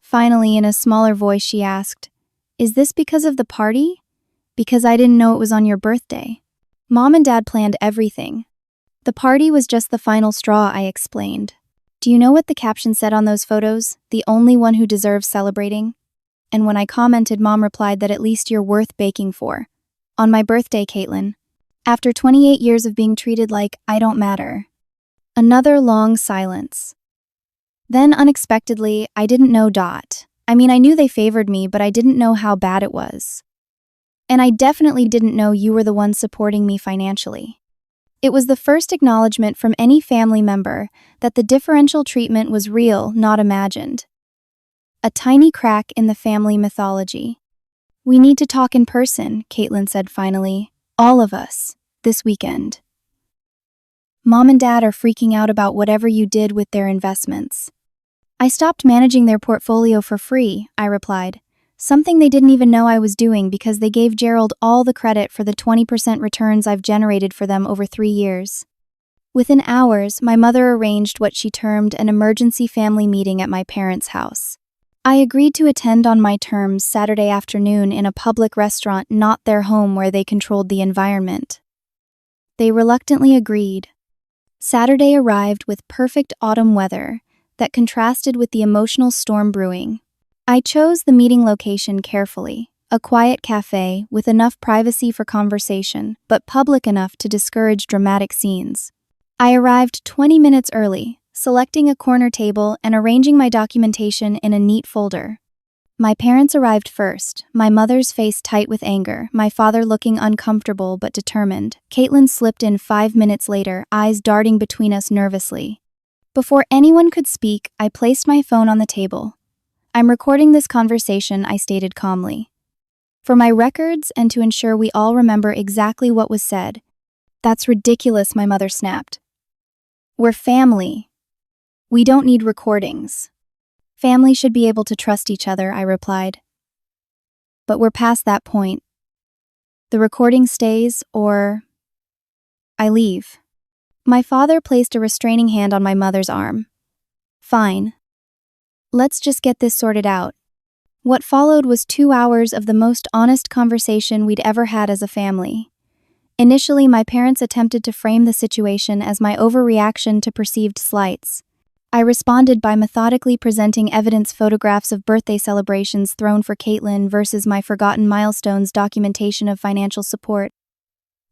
Finally, in a smaller voice, she asked, "Is this because of the party? Because I didn't know it was on your birthday." "Mom and Dad planned everything. The party was just the final straw," I explained. "Do you know what the caption said on those photos? The only one who deserves celebrating?" And when I commented, Mom replied that at least you're worth baking for. On my birthday, Caitlin. After 28 years of being treated like I don't matter. Another long silence. Then, unexpectedly, I didn't know Dot. I mean, I knew they favored me, but I didn't know how bad it was. And I definitely didn't know you were the one supporting me financially. It was the first acknowledgement from any family member that the differential treatment was real, not imagined. A tiny crack in the family mythology. "We need to talk in person," Caitlin said finally. "All of us, this weekend. Mom and Dad are freaking out about whatever you did with their investments." "I stopped managing their portfolio for free," I replied. "Something they didn't even know I was doing because they gave Gerald all the credit for the 20% returns I've generated for them over 3 years. Within hours, my mother arranged what she termed an emergency family meeting at my parents' house. I agreed to attend on my terms Saturday afternoon in a public restaurant, not their home where they controlled the environment. They reluctantly agreed. Saturday arrived with perfect autumn weather that contrasted with the emotional storm brewing. I chose the meeting location carefully, a quiet cafe with enough privacy for conversation, but public enough to discourage dramatic scenes. I arrived 20 minutes early, selecting a corner table and arranging my documentation in a neat folder. My parents arrived first, my mother's face tight with anger, my father looking uncomfortable but determined. Caitlin slipped in 5 minutes later, eyes darting between us nervously. Before anyone could speak, I placed my phone on the table. "I'm recording this conversation," I stated calmly. "For my records and to ensure we all remember exactly what was said." "That's ridiculous," my mother snapped. "We're family. We don't need recordings." "Family should be able to trust each other," I replied. "But we're past that point. The recording stays, or I leave." My father placed a restraining hand on my mother's arm. "Fine. Let's just get this sorted out." What followed was 2 hours of the most honest conversation we'd ever had as a family. Initially, my parents attempted to frame the situation as my overreaction to perceived slights. I responded by methodically presenting evidence, photographs of birthday celebrations thrown for Caitlin versus my forgotten milestones, documentation of financial support.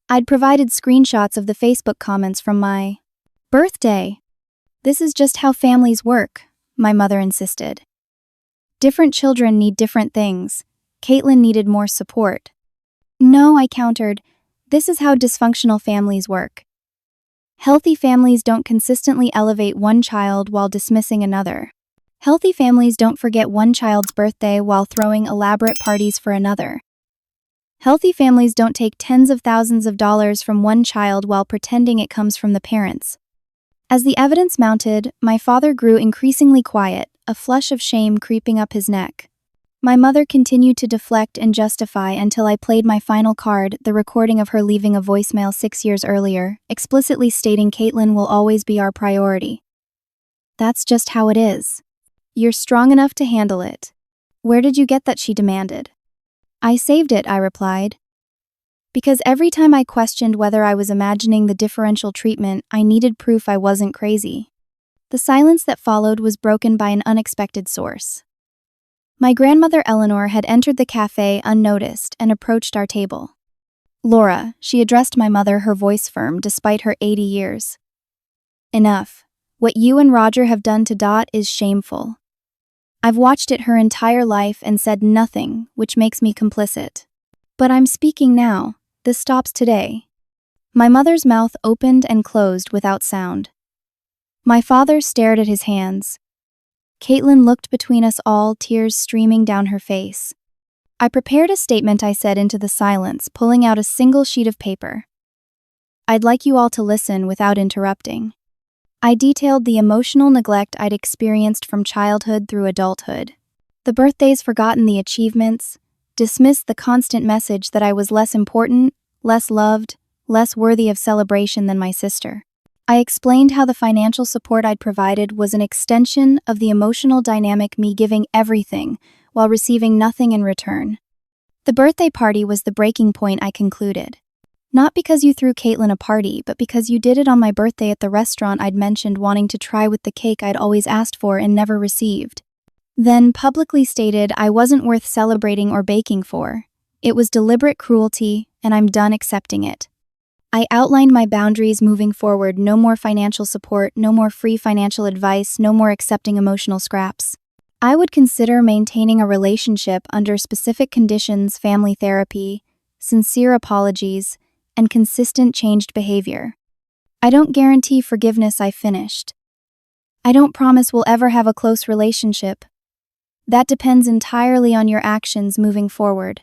I'd provided screenshots of the Facebook comments from my birthday. "This is just how families work," my mother insisted. "Different children need different things. Caitlin needed more support." "No," I countered. "This is how dysfunctional families work." Healthy families don't consistently elevate one child while dismissing another. Healthy families don't forget one child's birthday while throwing elaborate parties for another. Healthy families don't take tens of thousands of dollars from one child while pretending it comes from the parents. As the evidence mounted, my father grew increasingly quiet, a flush of shame creeping up his neck. My mother continued to deflect and justify until I played my final card, the recording of her leaving a voicemail 6 years earlier, explicitly stating Caitlin will always be our priority. That's just how it is. You're strong enough to handle it. Where did you get that? She demanded. I saved it, I replied. Because every time I questioned whether I was imagining the differential treatment, I needed proof I wasn't crazy. The silence that followed was broken by an unexpected source. My grandmother Eleanor had entered the cafe unnoticed and approached our table. Laura, she addressed my mother, her voice firm despite her 80 years. Enough. What you and Roger have done to Dot is shameful. I've watched it her entire life and said nothing, which makes me complicit. But I'm speaking now. This stops today. My mother's mouth opened and closed without sound. My father stared at his hands. Caitlin looked between us all, tears streaming down her face. I prepared a statement, I said into the silence, pulling out a single sheet of paper. I'd like you all to listen without interrupting. I detailed the emotional neglect I'd experienced from childhood through adulthood. The birthdays forgotten, the achievements, dismissed the constant message that I was less important, less loved, less worthy of celebration than my sister. I explained how the financial support I'd provided was an extension of the emotional dynamic, me giving everything while receiving nothing in return. The birthday party was the breaking point, I concluded. Not because you threw Caitlin a party, but because you did it on my birthday at the restaurant I'd mentioned wanting to try with the cake I'd always asked for and never received. Then publicly stated I wasn't worth celebrating or baking for. It was deliberate cruelty, and I'm done accepting it. I outlined my boundaries moving forward: no more financial support, no more free financial advice, no more accepting emotional scraps. I would consider maintaining a relationship under specific conditions: family therapy, sincere apologies, and consistent changed behavior. I don't guarantee forgiveness, I finished. I don't promise we'll ever have a close relationship. That depends entirely on your actions moving forward.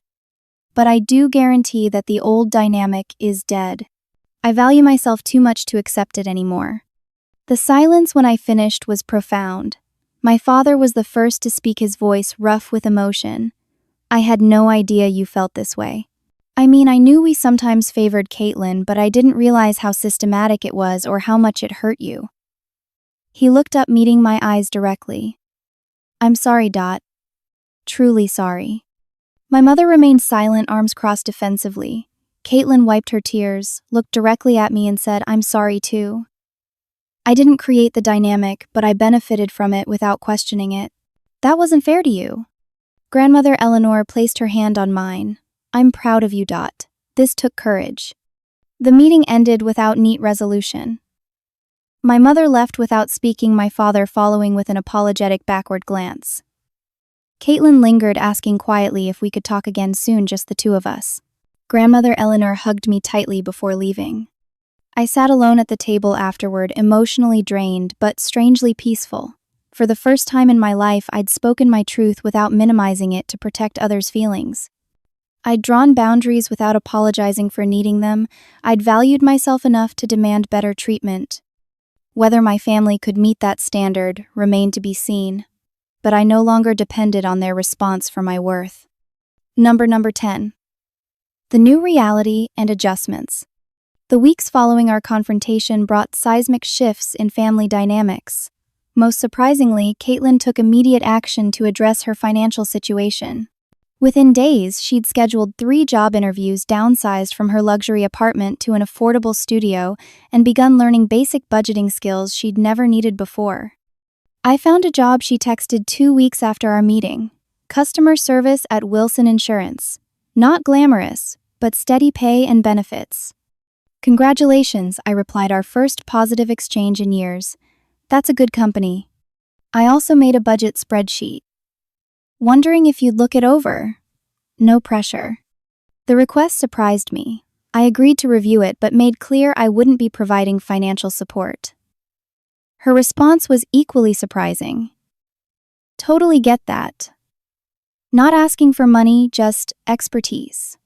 But I do guarantee that the old dynamic is dead. I value myself too much to accept it anymore. The silence when I finished was profound. My father was the first to speak, his voice rough with emotion. I had no idea you felt this way. I mean, I knew we sometimes favored Caitlin, but I didn't realize how systematic it was or how much it hurt you. He looked up, meeting my eyes directly. I'm sorry, Dot. Truly sorry. My mother remained silent, arms crossed defensively. Caitlin wiped her tears, looked directly at me and said, I'm sorry too. I didn't create the dynamic, but I benefited from it without questioning it. That wasn't fair to you. Grandmother Eleanor placed her hand on mine. I'm proud of you, Dot. This took courage. The meeting ended without neat resolution. My mother left without speaking, my father following with an apologetic backward glance. Caitlin lingered, asking quietly if we could talk again soon, just the two of us. Grandmother Eleanor hugged me tightly before leaving. I sat alone at the table afterward, emotionally drained but strangely peaceful. For the first time in my life, I'd spoken my truth without minimizing it to protect others' feelings. I'd drawn boundaries without apologizing for needing them. I'd valued myself enough to demand better treatment. Whether my family could meet that standard remained to be seen, but I no longer depended on their response for my worth. Number 10. The new reality and adjustments. The weeks following our confrontation brought seismic shifts in family dynamics. Most surprisingly, Caitlin took immediate action to address her financial situation. Within days, she'd scheduled 3 job interviews, downsized from her luxury apartment to an affordable studio, and begun learning basic budgeting skills she'd never needed before. I found a job, she texted 2 weeks after our meeting. Customer service at Wilson Insurance. Not glamorous, but steady pay and benefits. Congratulations, I replied, our first positive exchange in years. That's a good company. I also made a budget spreadsheet. Wondering if you'd look it over. No pressure. The request surprised me. I agreed to review it but made clear I wouldn't be providing financial support. Her response was equally surprising. Totally get that. Not asking for money, just expertise.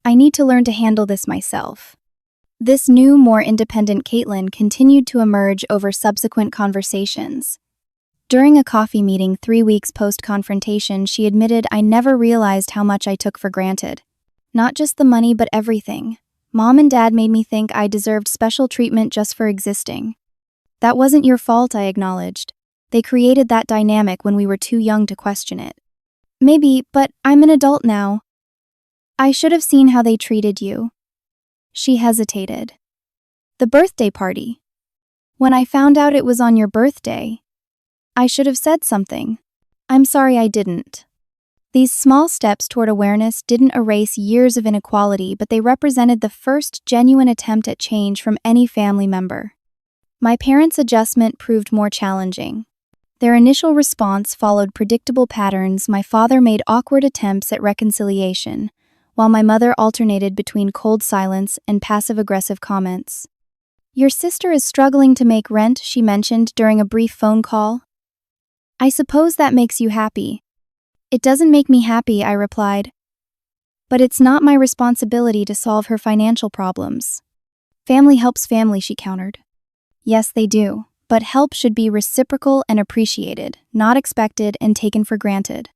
I need to learn to handle this myself. This new, more independent Caitlin continued to emerge over subsequent conversations. During a coffee meeting 3 weeks post-confrontation, she admitted, "I never realized how much I took for granted. Not just the money, but everything. Mom and Dad made me think I deserved special treatment just for existing." "That wasn't your fault," I acknowledged. "They created that dynamic when we were too young to question it." "Maybe, but I'm an adult now. I should have seen how they treated you." She hesitated. "The birthday party. When I found out it was on your birthday, I should have said something. I'm sorry I didn't." These small steps toward awareness didn't erase years of inequality, but they represented the first genuine attempt at change from any family member. My parents' adjustment proved more challenging. Their initial response followed predictable patterns. My father made awkward attempts at reconciliation, while my mother alternated between cold silence and passive-aggressive comments. "Your sister is struggling to make rent," she mentioned during a brief phone call. "I suppose that makes you happy." "It doesn't make me happy," I replied. "But it's not my responsibility to solve her financial problems." "Family helps family," she countered. "Yes, they do, but help should be reciprocal and appreciated, not expected and taken for granted."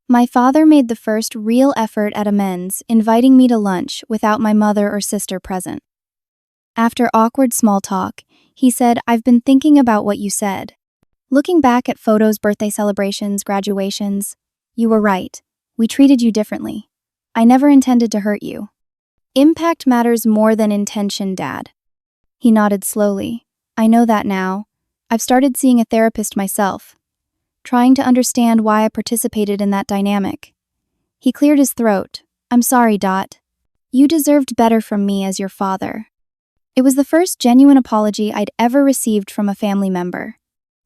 My father made the first real effort at amends, inviting me to lunch without my mother or sister present. After awkward small talk, he said, "I've been thinking about what you said. Looking back at photos, birthday celebrations, graduations, you were right. We treated you differently. I never intended to hurt you. Impact matters more than intention, Dad." He nodded slowly. "I know that now. I've started seeing a therapist myself, trying to understand why I participated in that dynamic." He cleared his throat. "I'm sorry, Dot. You deserved better from me as your father." It was the first genuine apology I'd ever received from a family member.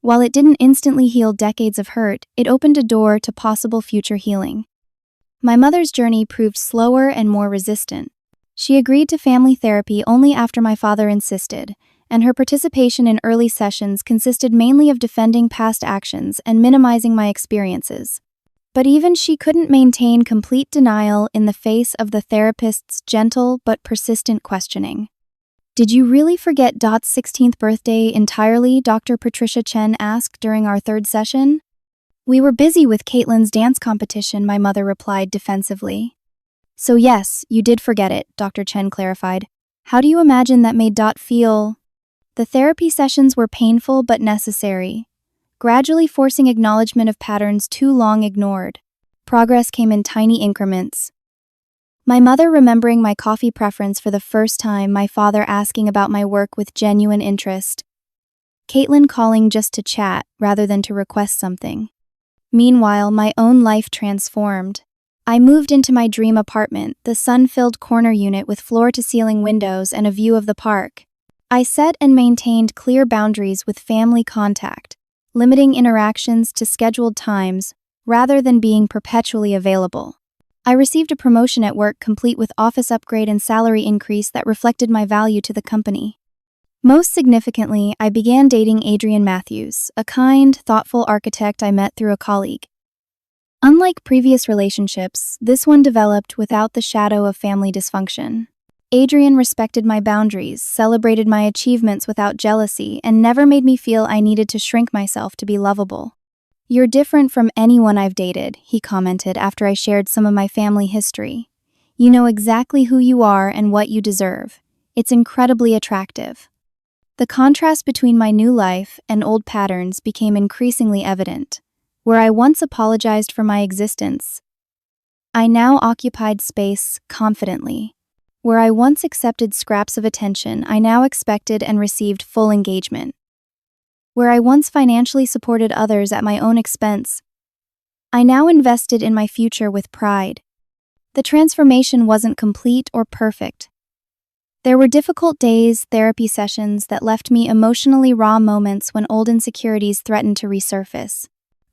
While it didn't instantly heal decades of hurt, it opened a door to possible future healing. My mother's journey proved slower and more resistant. She agreed to family therapy only after my father insisted, and her participation in early sessions consisted mainly of defending past actions and minimizing my experiences. But even she couldn't maintain complete denial in the face of the therapist's gentle but persistent questioning. "Did you really forget Dot's 16th birthday entirely?" Dr. Patricia Chen asked during our third session. "We were busy with Caitlin's dance competition," my mother replied defensively. "So yes, you did forget it," Dr. Chen clarified. "How do you imagine that made Dot feel?" The therapy sessions were painful but necessary, gradually forcing acknowledgement of patterns too long ignored. Progress came in tiny increments. My mother remembering my coffee preference for the first time, my father asking about my work with genuine interest, Caitlin calling just to chat rather than to request something. Meanwhile, my own life transformed. I moved into my dream apartment, the sun-filled corner unit with floor-to-ceiling windows and a view of the park. I set and maintained clear boundaries with family contact, limiting interactions to scheduled times rather than being perpetually available. I received a promotion at work complete with office upgrade and salary increase that reflected my value to the company. Most significantly, I began dating Adrian Matthews, a kind, thoughtful architect I met through a colleague. Unlike previous relationships, this one developed without the shadow of family dysfunction. Adrian respected my boundaries, celebrated my achievements without jealousy, and never made me feel I needed to shrink myself to be lovable. "You're different from anyone I've dated," he commented after I shared some of my family history. "You know exactly who you are and what you deserve. It's incredibly attractive." The contrast between my new life and old patterns became increasingly evident. Where I once apologized for my existence, I now occupied space confidently. Where I once accepted scraps of attention, I now expected and received full engagement. Where I once financially supported others at my own expense, I now invested in my future with pride. The transformation wasn't complete or perfect. There were difficult days, therapy sessions that left me emotionally raw moments when old insecurities threatened to resurface.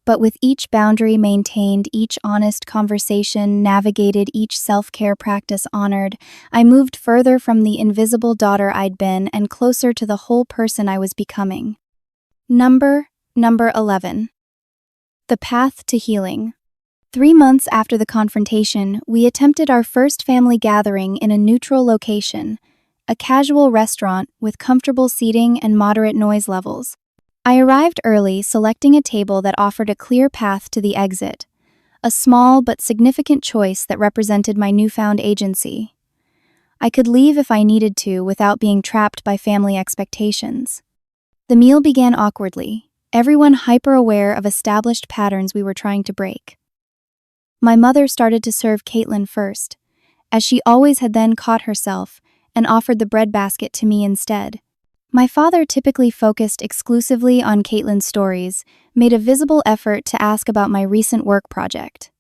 But with each boundary maintained, each honest conversation navigated, each self-care practice honored, I moved further from the invisible daughter I'd been and closer to the whole person I was becoming. Number 11. The path to healing. 3 months after the confrontation, we attempted our first family gathering in a neutral location, a casual restaurant with comfortable seating and moderate noise levels. I arrived early, selecting a table that offered a clear path to the exit, a small but significant choice that represented my newfound agency. I could leave if I needed to without being trapped by family expectations. The meal began awkwardly, everyone hyper-aware of established patterns we were trying to break. My mother started to serve Caitlin first, as she always had, then caught herself and offered the breadbasket to me instead. My father, typically focused exclusively on Caitlin's stories, made a visible effort to ask about my recent work project.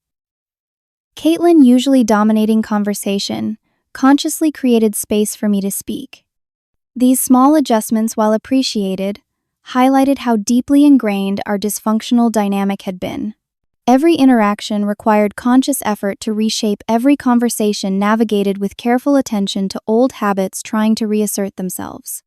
Caitlin, usually dominating conversation, consciously created space for me to speak. These small adjustments, while appreciated, highlighted how deeply ingrained our dysfunctional dynamic had been. Every interaction required conscious effort to reshape, every conversation navigated with careful attention to old habits trying to reassert themselves.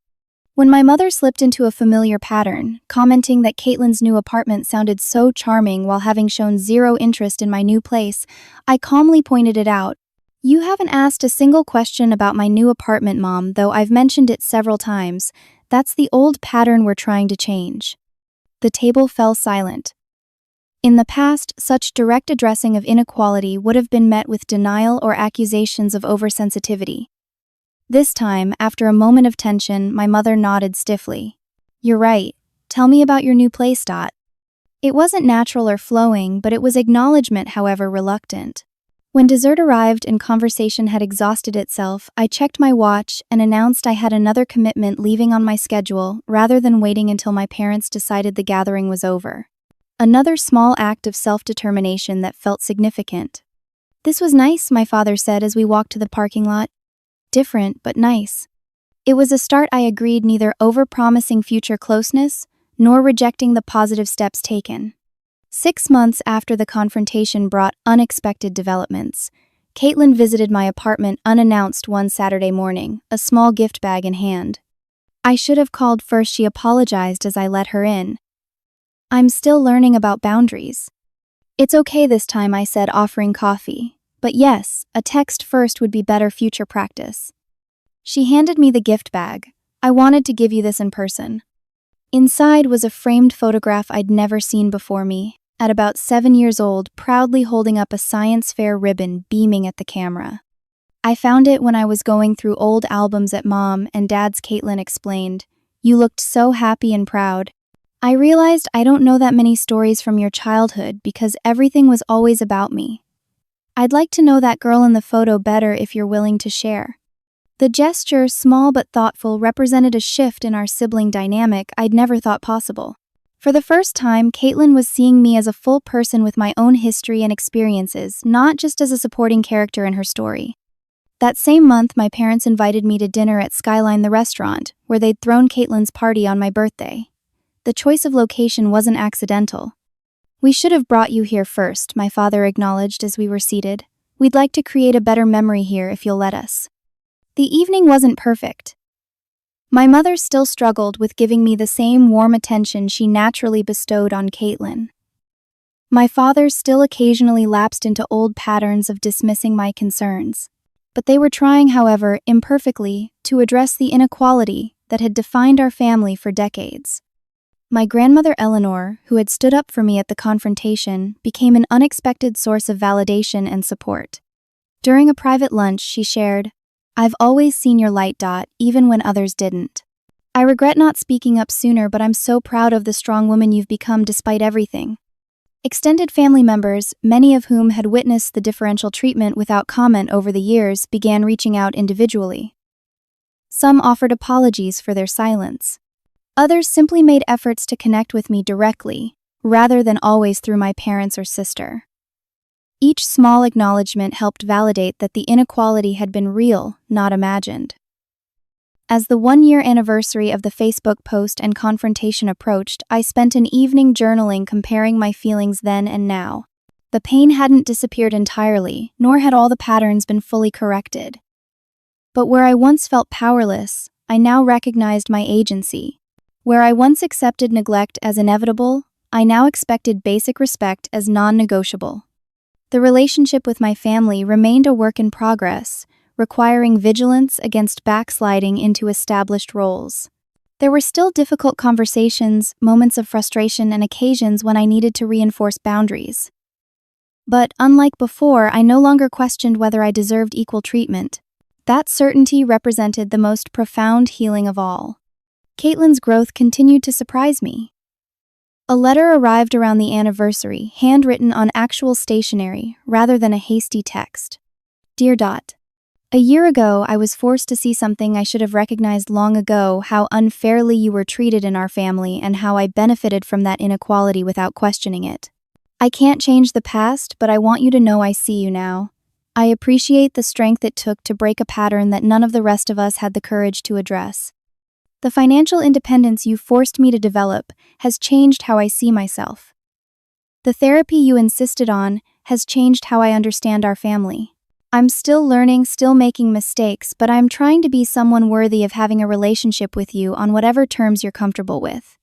When my mother slipped into a familiar pattern, commenting that Caitlin's new apartment sounded so charming while having shown zero interest in my new place, I calmly pointed it out. "You haven't asked a single question about my new apartment, Mom, though I've mentioned it several times. That's the old pattern we're trying to change." The table fell silent. In the past, such direct addressing of inequality would have been met with denial or accusations of oversensitivity. This time, after a moment of tension, my mother nodded stiffly. "You're right. Tell me about your new place, Dot." It wasn't natural or flowing, but it was acknowledgement, however reluctant. When dessert arrived and conversation had exhausted itself, I checked my watch and announced I had another commitment leaving on my schedule rather than waiting until my parents decided the gathering was over. Another small act of self-determination that felt significant. "This was nice," my father said as we walked to the parking lot. "Different, but nice." It was a start, I agreed, neither over-promising future closeness nor rejecting the positive steps taken. 6 months after the confrontation brought unexpected developments, Caitlin visited my apartment unannounced one Saturday morning, a small gift bag in hand. I should have called first, she apologized as I let her in. "I'm still learning about boundaries." "It's okay this time," I said, offering coffee. "But yes, a text first would be better future practice." She handed me the gift bag. "I wanted to give you this in person." Inside was a framed photograph I'd never seen before me, at about 7 years old, proudly holding up a science fair ribbon, beaming at the camera. "I found it when I was going through old albums at Mom and Dad's," Caitlin explained. "You looked so happy and proud. I realized I don't know that many stories from your childhood because everything was always about me. I'd like to know that girl in the photo better if you're willing to share." The gesture, small but thoughtful, represented a shift in our sibling dynamic I'd never thought possible. For the first time, Caitlin was seeing me as a full person with my own history and experiences, not just as a supporting character in her story. That same month, my parents invited me to dinner at Skyline, the restaurant, where they'd thrown Caitlin's party on my birthday. The choice of location wasn't accidental. "We should have brought you here first," my father acknowledged as we were seated. "We'd like to create a better memory here if you'll let us." The evening wasn't perfect. My mother still struggled with giving me the same warm attention she naturally bestowed on Caitlin. My father still occasionally lapsed into old patterns of dismissing my concerns. But they were trying, however, imperfectly, to address the inequality that had defined our family for decades. My grandmother Eleanor, who had stood up for me at the confrontation, became an unexpected source of validation and support. During a private lunch, she shared, "I've always seen your light, Dot, even when others didn't. I regret not speaking up sooner, but I'm so proud of the strong woman you've become despite everything." Extended family members, many of whom had witnessed the differential treatment without comment over the years, began reaching out individually. Some offered apologies for their silence. Others simply made efforts to connect with me directly, rather than always through my parents or sister. Each small acknowledgement helped validate that the inequality had been real, not imagined. As the 1-year anniversary of the Facebook post and confrontation approached, I spent an evening journaling comparing my feelings then and now. The pain hadn't disappeared entirely, nor had all the patterns been fully corrected. But where I once felt powerless, I now recognized my agency. Where I once accepted neglect as inevitable, I now expected basic respect as non-negotiable. The relationship with my family remained a work in progress, requiring vigilance against backsliding into established roles. There were still difficult conversations, moments of frustration, and occasions when I needed to reinforce boundaries. But unlike before, I no longer questioned whether I deserved equal treatment. That certainty represented the most profound healing of all. Caitlin's growth continued to surprise me. A letter arrived around the anniversary, handwritten on actual stationery rather than a hasty text. Dear Dot, a year ago, I was forced to see something I should have recognized long ago: how unfairly you were treated in our family and how I benefited from that inequality without questioning it. I can't change the past, but I want you to know I see you now. I appreciate the strength it took to break a pattern that none of the rest of us had the courage to address. The financial independence you forced me to develop has changed how I see myself. The therapy you insisted on has changed how I understand our family. I'm still learning, still making mistakes, but I'm trying to be someone worthy of having a relationship with you on whatever terms you're comfortable with.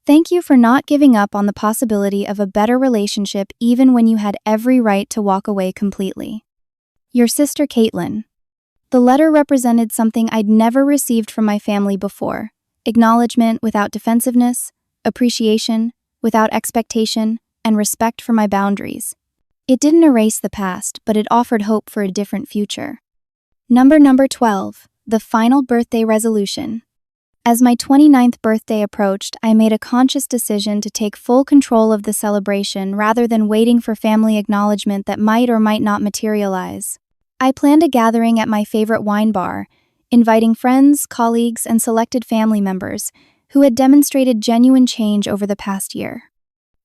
Thank you for not giving up on the possibility of a better relationship even when you had every right to walk away completely. Your sister Caitlin. The letter represented something I'd never received from my family before: acknowledgement without defensiveness, appreciation without expectation, and respect for my boundaries. It didn't erase the past, but it offered hope for a different future. Number 12, the final birthday resolution. As my 29th birthday approached, I made a conscious decision to take full control of the celebration rather than waiting for family acknowledgement that might or might not materialize. I planned a gathering at my favorite wine bar, inviting friends, colleagues, and selected family members who had demonstrated genuine change over the past year.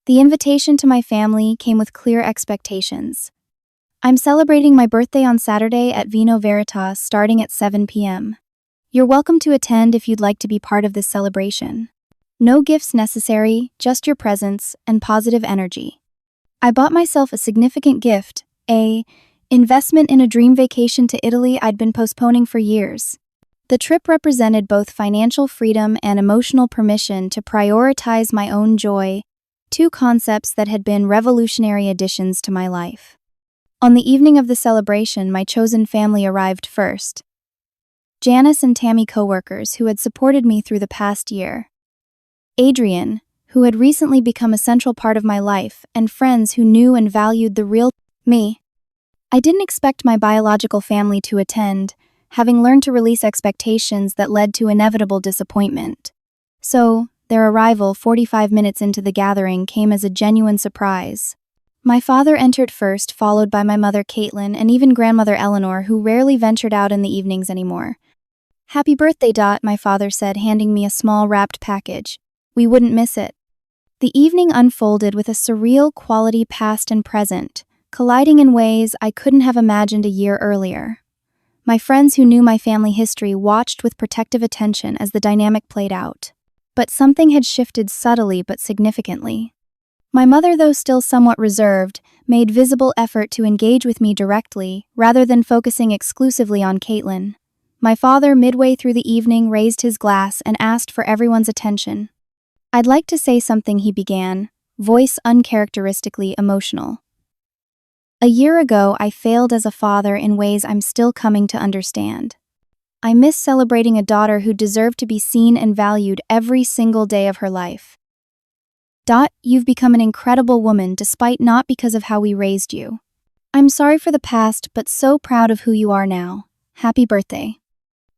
The invitation to my family came with clear expectations. I'm celebrating my birthday on Saturday at Vino Veritas starting at 7 p.m. You're welcome to attend if you'd like to be part of this celebration. No gifts necessary, just your presence and positive energy. I bought myself a significant gift, an investment in a dream vacation to Italy I'd been postponing for years. The trip represented both financial freedom and emotional permission to prioritize my own joy, two concepts that had been revolutionary additions to my life. On the evening of the celebration, my chosen family arrived first. Janice and Tammy, coworkers who had supported me through the past year. Adrian, who had recently become a central part of my life, and friends who knew and valued the real me. I didn't expect my biological family to attend, having learned to release expectations that led to inevitable disappointment. So, their arrival 45 minutes into the gathering came as a genuine surprise. My father entered first, followed by my mother Caitlin and even grandmother Eleanor, who rarely ventured out in the evenings anymore. Happy birthday, Dot, my father said, handing me a small wrapped package. We wouldn't miss it. The evening unfolded with a surreal quality, past and present, colliding in ways I couldn't have imagined a year earlier. My friends who knew my family history watched with protective attention as the dynamic played out. But something had shifted subtly but significantly. My mother, though still somewhat reserved, made visible effort to engage with me directly, rather than focusing exclusively on Caitlin. My father, midway through the evening, raised his glass and asked for everyone's attention. I'd like to say something, he began, voice uncharacteristically emotional. A year ago, I failed as a father in ways I'm still coming to understand. I miss celebrating a daughter who deserved to be seen and valued every single day of her life. Dot, you've become an incredible woman despite not because of how we raised you. I'm sorry for the past, but so proud of who you are now. Happy birthday.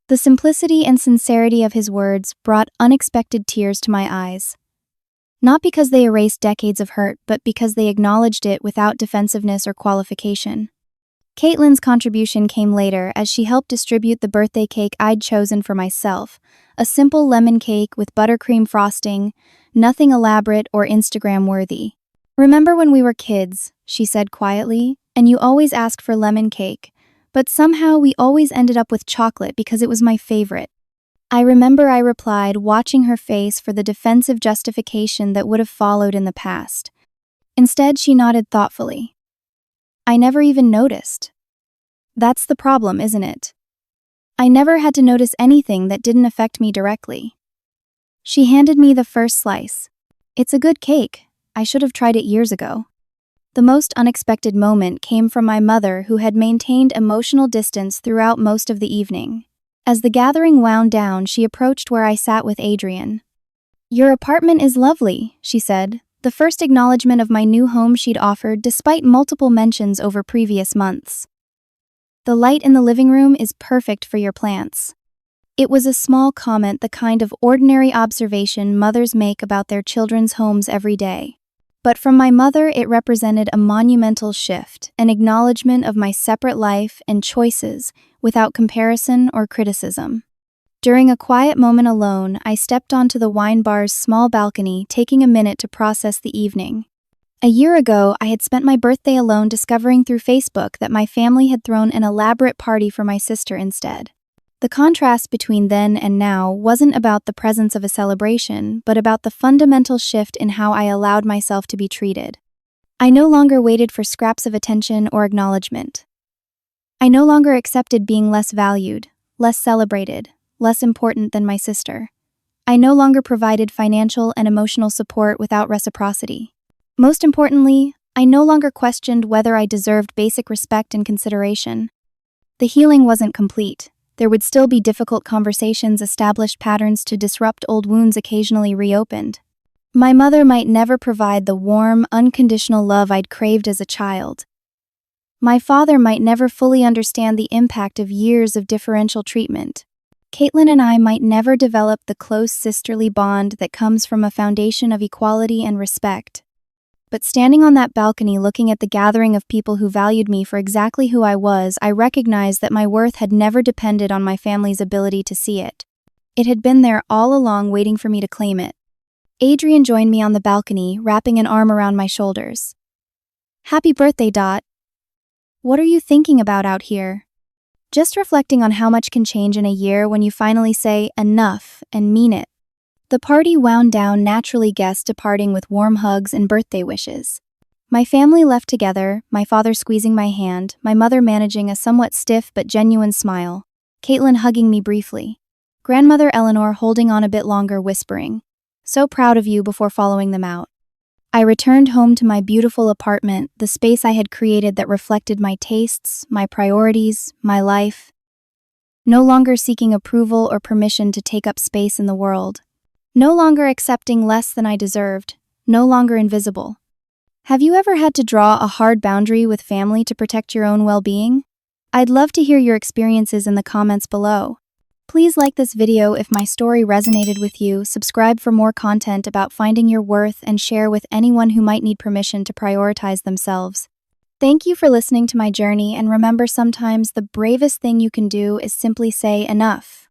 The simplicity and sincerity of his words brought unexpected tears to my eyes. Not because they erased decades of hurt, but because they acknowledged it without defensiveness or qualification. Caitlin's contribution came later as she helped distribute the birthday cake I'd chosen for myself, a simple lemon cake with buttercream frosting, nothing elaborate or Instagram-worthy. Remember when we were kids, she said quietly, and you always asked for lemon cake, but somehow we always ended up with chocolate because it was my favorite. I remember I replied, watching her face for the defensive justification that would have followed in the past. Instead, she nodded thoughtfully. I never even noticed. That's the problem, isn't it? I never had to notice anything that didn't affect me directly. She handed me the first slice. It's a good cake. I should have tried it years ago. The most unexpected moment came from my mother, who had maintained emotional distance throughout most of the evening. As the gathering wound down, she approached where I sat with Adrian. Your apartment is lovely, she said, the first acknowledgement of my new home she'd offered despite multiple mentions over previous months. The light in the living room is perfect for your plants. It was a small comment, the kind of ordinary observation mothers make about their children's homes every day. But from my mother, it represented a monumental shift, an acknowledgement of my separate life and choices without comparison or criticism. During a quiet moment alone, I stepped onto the wine bar's small balcony, taking a minute to process the evening. A year ago, I had spent my birthday alone, discovering through Facebook that my family had thrown an elaborate party for my sister instead. The contrast between then and now wasn't about the presence of a celebration, but about the fundamental shift in how I allowed myself to be treated. I no longer waited for scraps of attention or acknowledgement. I no longer accepted being less valued, less celebrated, less important than my sister. I no longer provided financial and emotional support without reciprocity. Most importantly, I no longer questioned whether I deserved basic respect and consideration. The healing wasn't complete. There would still be difficult conversations, established patterns to disrupt old wounds occasionally reopened. My mother might never provide the warm, unconditional love I'd craved as a child. My father might never fully understand the impact of years of differential treatment. Caitlin and I might never develop the close sisterly bond that comes from a foundation of equality and respect. But standing on that balcony looking at the gathering of people who valued me for exactly who I was, I recognized that my worth had never depended on my family's ability to see it. It had been there all along, waiting for me to claim it. Adrian joined me on the balcony, wrapping an arm around my shoulders. Happy birthday, Dot. What are you thinking about out here? Just reflecting on how much can change in a year when you finally say enough and mean it. The party wound down, naturally, guests departing with warm hugs and birthday wishes. My family left together, my father squeezing my hand, my mother managing a somewhat stiff but genuine smile, Caitlin hugging me briefly, grandmother Eleanor holding on a bit longer, whispering, "So proud of you," before following them out. I returned home to my beautiful apartment, the space I had created that reflected my tastes, my priorities, my life. No longer seeking approval or permission to take up space in the world. No longer accepting less than I deserved, no longer invisible. Have you ever had to draw a hard boundary with family to protect your own well-being? I'd love to hear your experiences in the comments below. Please like this video if my story resonated with you, subscribe for more content about finding your worth, and share with anyone who might need permission to prioritize themselves. Thank you for listening to my journey, and remember, sometimes the bravest thing you can do is simply say enough.